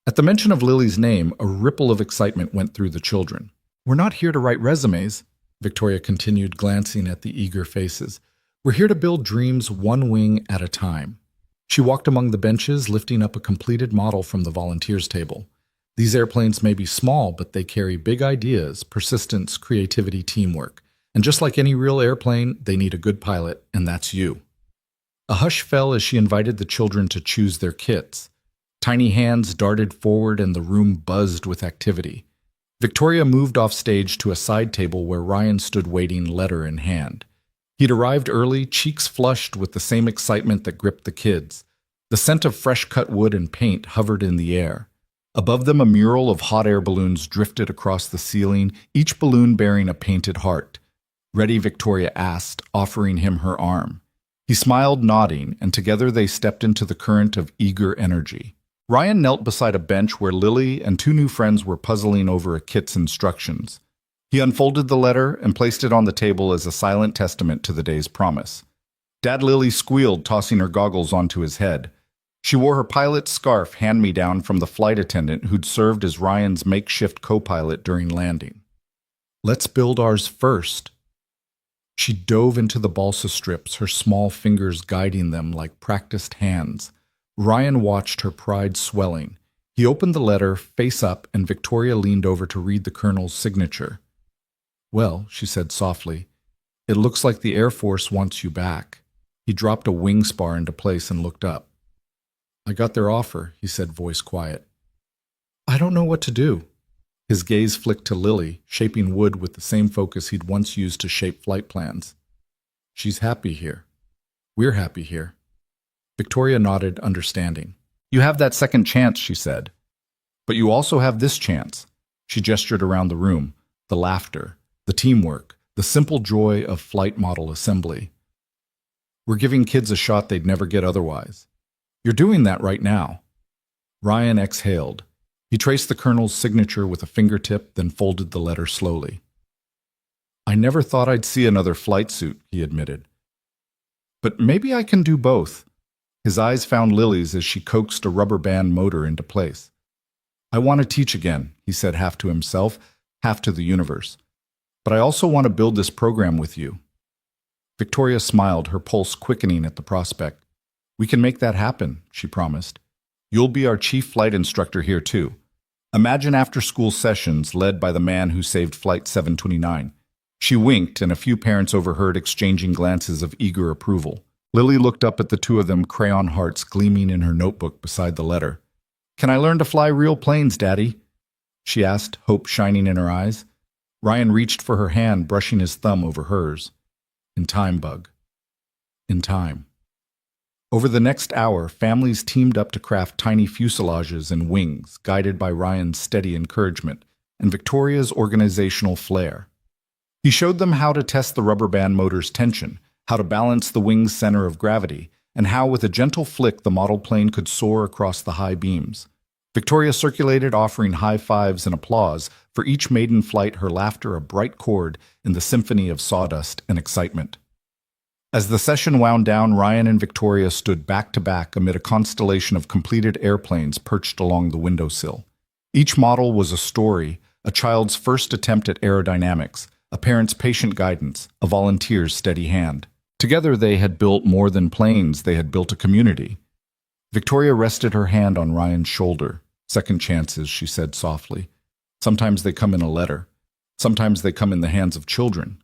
A: At the mention of Lily's name, a ripple of excitement went through the children. "We're not here to write resumes," Victoria continued, glancing at the eager faces. "We're here to build dreams one wing at a time." She walked among the benches, lifting up a completed model from the volunteers table. "These airplanes may be small, but they carry big ideas, persistence, creativity, teamwork. And just like any real airplane, they need a good pilot, and that's you." A hush fell as she invited the children to choose their kits. Tiny hands darted forward and the room buzzed with activity. Victoria moved off stage to a side table where Ryan stood waiting, letter in hand. He'd arrived early, cheeks flushed with the same excitement that gripped the kids. The scent of fresh-cut wood and paint hovered in the air. Above them, a mural of hot air balloons drifted across the ceiling, each balloon bearing a painted heart. "Ready?" Victoria asked, offering him her arm. He smiled, nodding, and together they stepped into the current of eager energy. Ryan knelt beside a bench where Lily and two new friends were puzzling over a kit's instructions. He unfolded the letter and placed it on the table as a silent testament to the day's promise. Dad Lily squealed, tossing her goggles onto his head. She wore her pilot's scarf, hand-me-down from the flight attendant who'd served as Ryan's makeshift co-pilot during landing. "Let's build ours first." She dove into the balsa strips, her small fingers guiding them like practiced hands. Ryan watched, her pride swelling. He opened the letter, face up, and Victoria leaned over to read the colonel's signature. "Well," she said softly, "it looks like the Air Force wants you back." He dropped a wing spar into place and looked up. "I got their offer," he said, voice quiet. "I don't know what to do." His gaze flicked to Lily, shaping wood with the same focus he'd once used to shape flight plans. "She's happy here. We're happy here." Victoria nodded, understanding. "You have that second chance," she said. "But you also have this chance." She gestured around the room, the laughter, the teamwork, the simple joy of flight model assembly. "We're giving kids a shot they'd never get otherwise. You're doing that right now." Ryan exhaled. He traced the colonel's signature with a fingertip, then folded the letter slowly. "I never thought I'd see another flight suit," he admitted. "But maybe I can do both." His eyes found Lily's as she coaxed a rubber band motor into place. I want to teach again, he said, half to himself, half to the universe. But I also want to build this program with you. Victoria smiled, her pulse quickening at the prospect. We can make that happen, she promised. You'll be our chief flight instructor here, too. Imagine after-school sessions led by the man who saved Flight 729. She winked, and a few parents overheard exchanging glances of eager approval. Lily looked up at the two of them, crayon hearts gleaming in her notebook beside the letter. Can I learn to fly real planes, Daddy? She asked, hope shining in her eyes. Ryan reached for her hand, brushing his thumb over hers. In time, Bug. In time. Over the next hour, families teamed up to craft tiny fuselages and wings, guided by Ryan's steady encouragement and Victoria's organizational flair. He showed them how to test the rubber band motor's tension, how to balance the wing's center of gravity, and how with a gentle flick the model plane could soar across the high beams. Victoria circulated, offering high fives and applause, for each maiden flight her laughter a bright chord in the symphony of sawdust and excitement. As the session wound down, Ryan and Victoria stood back to back amid a constellation of completed airplanes perched along the windowsill. Each model was a story, a child's first attempt at aerodynamics, a parent's patient guidance, a volunteer's steady hand. Together they had built more than planes, they had built a community. Victoria rested her hand on Ryan's shoulder. Second chances, she said softly. Sometimes they come in a letter. Sometimes they come in the hands of children.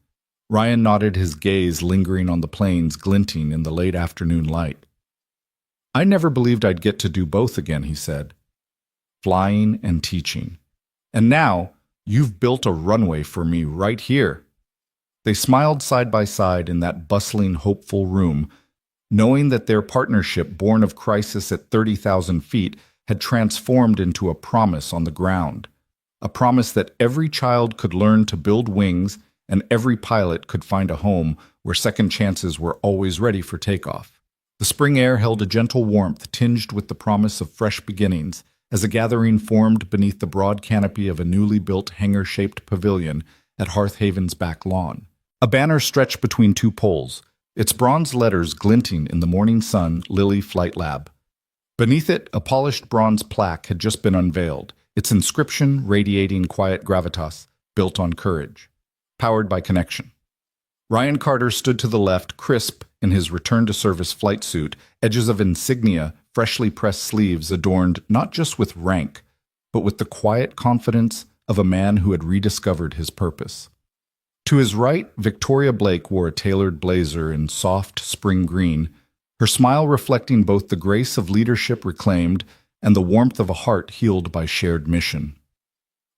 A: Ryan nodded, his gaze lingering on the planes glinting in the late afternoon light. I never believed I'd get to do both again, he said. Flying and teaching. And now, you've built a runway for me right here. They smiled side by side in that bustling, hopeful room, knowing that their partnership, born of crisis at 30,000 feet, had transformed into a promise on the ground. A promise that every child could learn to build wings and every pilot could find a home where second chances were always ready for takeoff. The spring air held a gentle warmth tinged with the promise of fresh beginnings as a gathering formed beneath the broad canopy of a newly built hangar-shaped pavilion at Hearthhaven's back lawn. A banner stretched between two poles, its bronze letters glinting in the morning sun, Lily Flight Lab. Beneath it, a polished bronze plaque had just been unveiled, its inscription radiating quiet gravitas, built on courage. Powered by connection. Ryan Carter stood to the left, crisp in his return-to-service flight suit, edges of insignia, freshly pressed sleeves adorned not just with rank, but with the quiet confidence of a man who had rediscovered his purpose. To his right, Victoria Blake wore a tailored blazer in soft spring green, her smile reflecting both the grace of leadership reclaimed and the warmth of a heart healed by shared mission.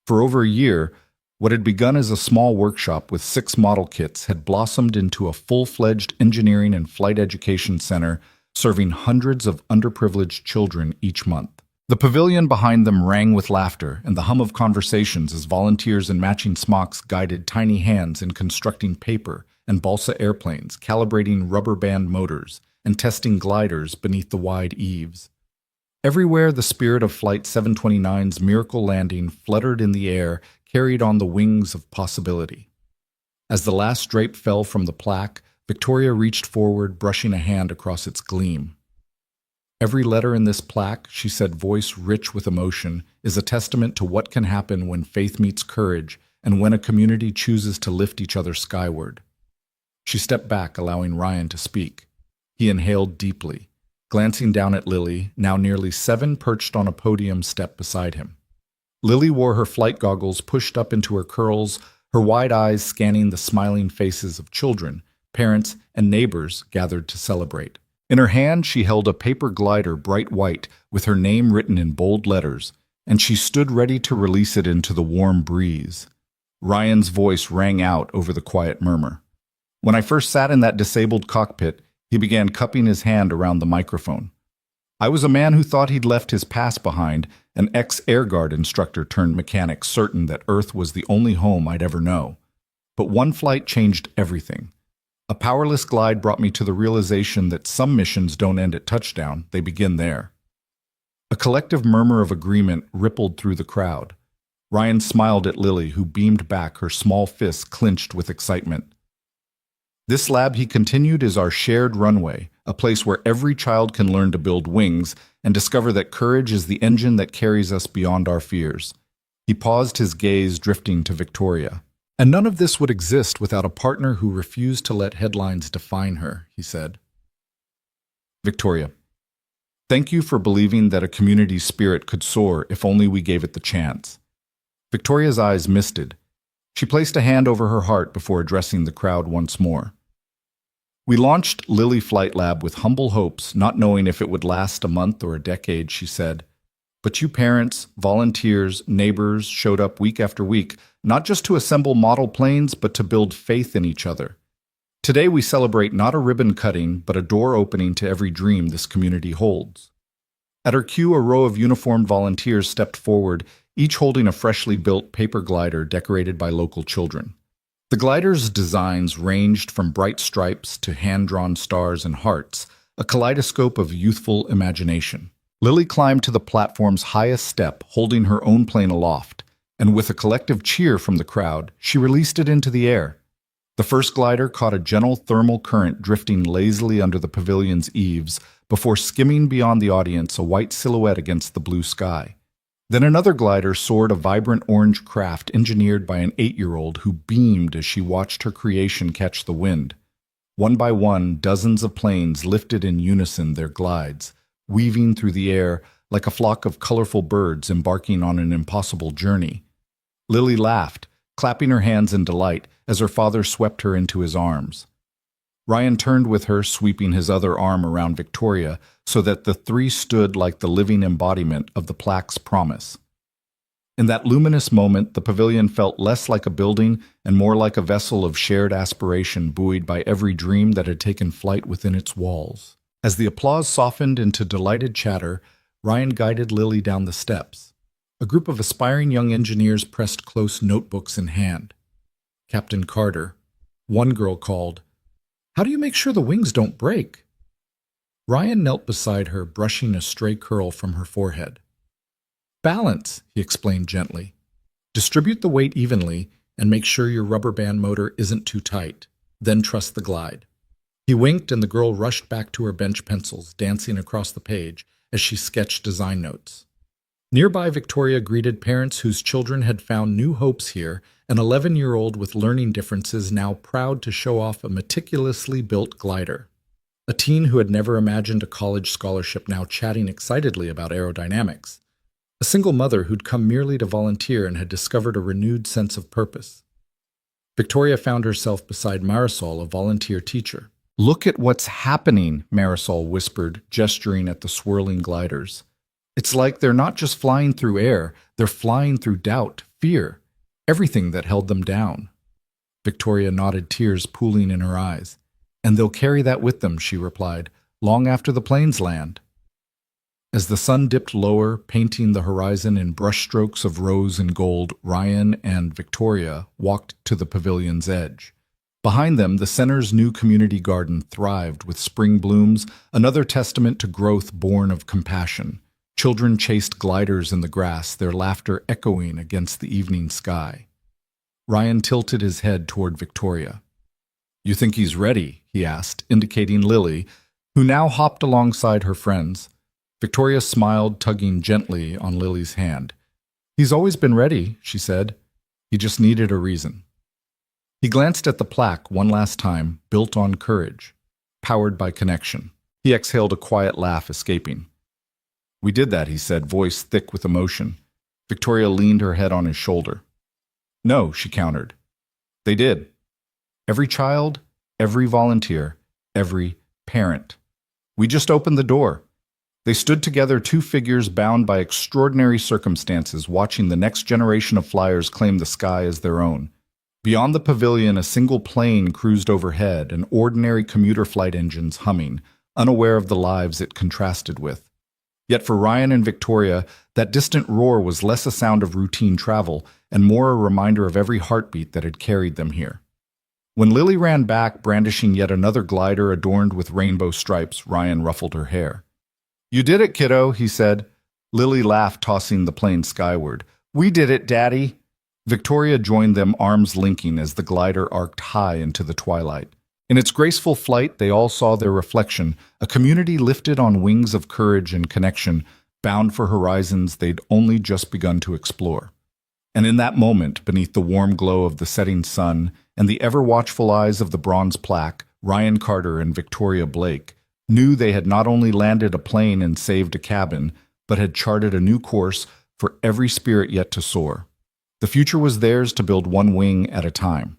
A: For over a year, what had begun as a small workshop with 6 model kits had blossomed into a full-fledged engineering and flight education center serving hundreds of underprivileged children each month. The pavilion behind them rang with laughter and the hum of conversations as volunteers in matching smocks guided tiny hands in constructing paper and balsa airplanes, calibrating rubber band motors, and testing gliders beneath the wide eaves. Everywhere the spirit of Flight 729's miracle landing fluttered in the air, carried on the wings of possibility. As the last drape fell from the plaque, Victoria reached forward, brushing a hand across its gleam. Every letter in this plaque, she said, voice rich with emotion, is a testament to what can happen when faith meets courage and when a community chooses to lift each other skyward. She stepped back, allowing Ryan to speak. He inhaled deeply, glancing down at Lily, now nearly 7, perched on a podium step beside him. Lily wore her flight goggles pushed up into her curls, her wide eyes scanning the smiling faces of children, parents, and neighbors gathered to celebrate. In her hand, she held a paper glider bright white with her name written in bold letters, and she stood ready to release it into the warm breeze. Ryan's voice rang out over the quiet murmur. When I first sat in that disabled cockpit, he began cupping his hand around the microphone. I was a man who thought he'd left his past behind, an ex-Air Guard instructor turned mechanic, certain that Earth was the only home I'd ever know. But one flight changed everything. A powerless glide brought me to the realization that some missions don't end at touchdown, they begin there. A collective murmur of agreement rippled through the crowd. Ryan smiled at Lily, who beamed back, her small fists clenched with excitement. This lab, he continued, is our shared runway, a place where every child can learn to build wings and discover that courage is the engine that carries us beyond our fears. He paused, his gaze drifting to Victoria. And none of this would exist without a partner who refused to let headlines define her, he said. Victoria, thank you for believing that a community spirit could soar if only we gave it the chance. Victoria's eyes misted. She placed a hand over her heart before addressing the crowd once more. We launched Lily Flight Lab with humble hopes, not knowing if it would last a month or a decade, she said. But you parents, volunteers, neighbors showed up week after week, not just to assemble model planes, but to build faith in each other. Today we celebrate not a ribbon cutting, but a door opening to every dream this community holds. At her cue, a row of uniformed volunteers stepped forward, each holding a freshly built paper glider decorated by local children. The glider's designs ranged from bright stripes to hand-drawn stars and hearts, a kaleidoscope of youthful imagination. Lily climbed to the platform's highest step, holding her own plane aloft, and with a collective cheer from the crowd, she released it into the air. The first glider caught a gentle thermal current drifting lazily under the pavilion's eaves before skimming beyond the audience, a white silhouette against the blue sky. Then another glider soared, a vibrant orange craft engineered by an 8-year-old who beamed as she watched her creation catch the wind. One by one, dozens of planes lifted in unison their glides, weaving through the air like a flock of colorful birds embarking on an impossible journey. Lily laughed, clapping her hands in delight as her father swept her into his arms. Ryan turned with her, sweeping his other arm around Victoria so that the three stood like the living embodiment of the plaque's promise. In that luminous moment, the pavilion felt less like a building and more like a vessel of shared aspiration buoyed by every dream that had taken flight within its walls. As the applause softened into delighted chatter, Ryan guided Lily down the steps. A group of aspiring young engineers pressed close, notebooks in hand. Captain Carter, one girl called, "How do you make sure the wings don't break?" Ryan knelt beside her, brushing a stray curl from her forehead. "Balance," he explained gently. "Distribute the weight evenly and make sure your rubber band motor isn't too tight. Then trust the glide." He winked and the girl rushed back to her bench pencils, dancing across the page as she sketched design notes. Nearby, Victoria greeted parents whose children had found new hopes here, an 11-year-old with learning differences now proud to show off a meticulously built glider. A teen who had never imagined a college scholarship now chatting excitedly about aerodynamics. A single mother who'd come merely to volunteer and had discovered a renewed sense of purpose. Victoria found herself beside Marisol, a volunteer teacher. "Look at what's happening," Marisol whispered, gesturing at the swirling gliders. "It's like they're not just flying through air, they're flying through doubt, fear, everything that held them down." Victoria nodded, tears pooling in her eyes. "And they'll carry that with them," she replied, "long after the planes land." As the sun dipped lower, painting the horizon in brushstrokes of rose and gold, Ryan and Victoria walked to the pavilion's edge. Behind them, the center's new community garden thrived with spring blooms, another testament to growth born of compassion. Children chased gliders in the grass, their laughter echoing against the evening sky. Ryan tilted his head toward Victoria. "You think he's ready?" he asked, indicating Lily, who now hopped alongside her friends. Victoria smiled, tugging gently on Lily's hand. "He's always been ready," she said. "He just needed a reason." He glanced at the plaque one last time, built on courage, powered by connection. He exhaled, a quiet laugh escaping. "We did that," he said, voice thick with emotion. Victoria leaned her head on his shoulder. "No," she countered. "They did. Every child, every volunteer, every parent. We just opened the door." They stood together, two figures bound by extraordinary circumstances, watching the next generation of flyers claim the sky as their own. Beyond the pavilion, a single plane cruised overhead, an ordinary commuter flight engines humming, unaware of the lives it contrasted with. Yet for Ryan and Victoria, that distant roar was less a sound of routine travel and more a reminder of every heartbeat that had carried them here. When Lily ran back, brandishing yet another glider adorned with rainbow stripes, Ryan ruffled her hair. "You did it, kiddo," he said. Lily laughed, tossing the plane skyward. "We did it, Daddy." Victoria joined them, arms linking as the glider arced high into the twilight. In its graceful flight, they all saw their reflection, a community lifted on wings of courage and connection, bound for horizons they'd only just begun to explore. And in that moment, beneath the warm glow of the setting sun and the ever-watchful eyes of the bronze plaque, Ryan Carter and Victoria Blake knew they had not only landed a plane and saved a cabin, but had charted a new course for every spirit yet to soar. The future was theirs to build one wing at a time.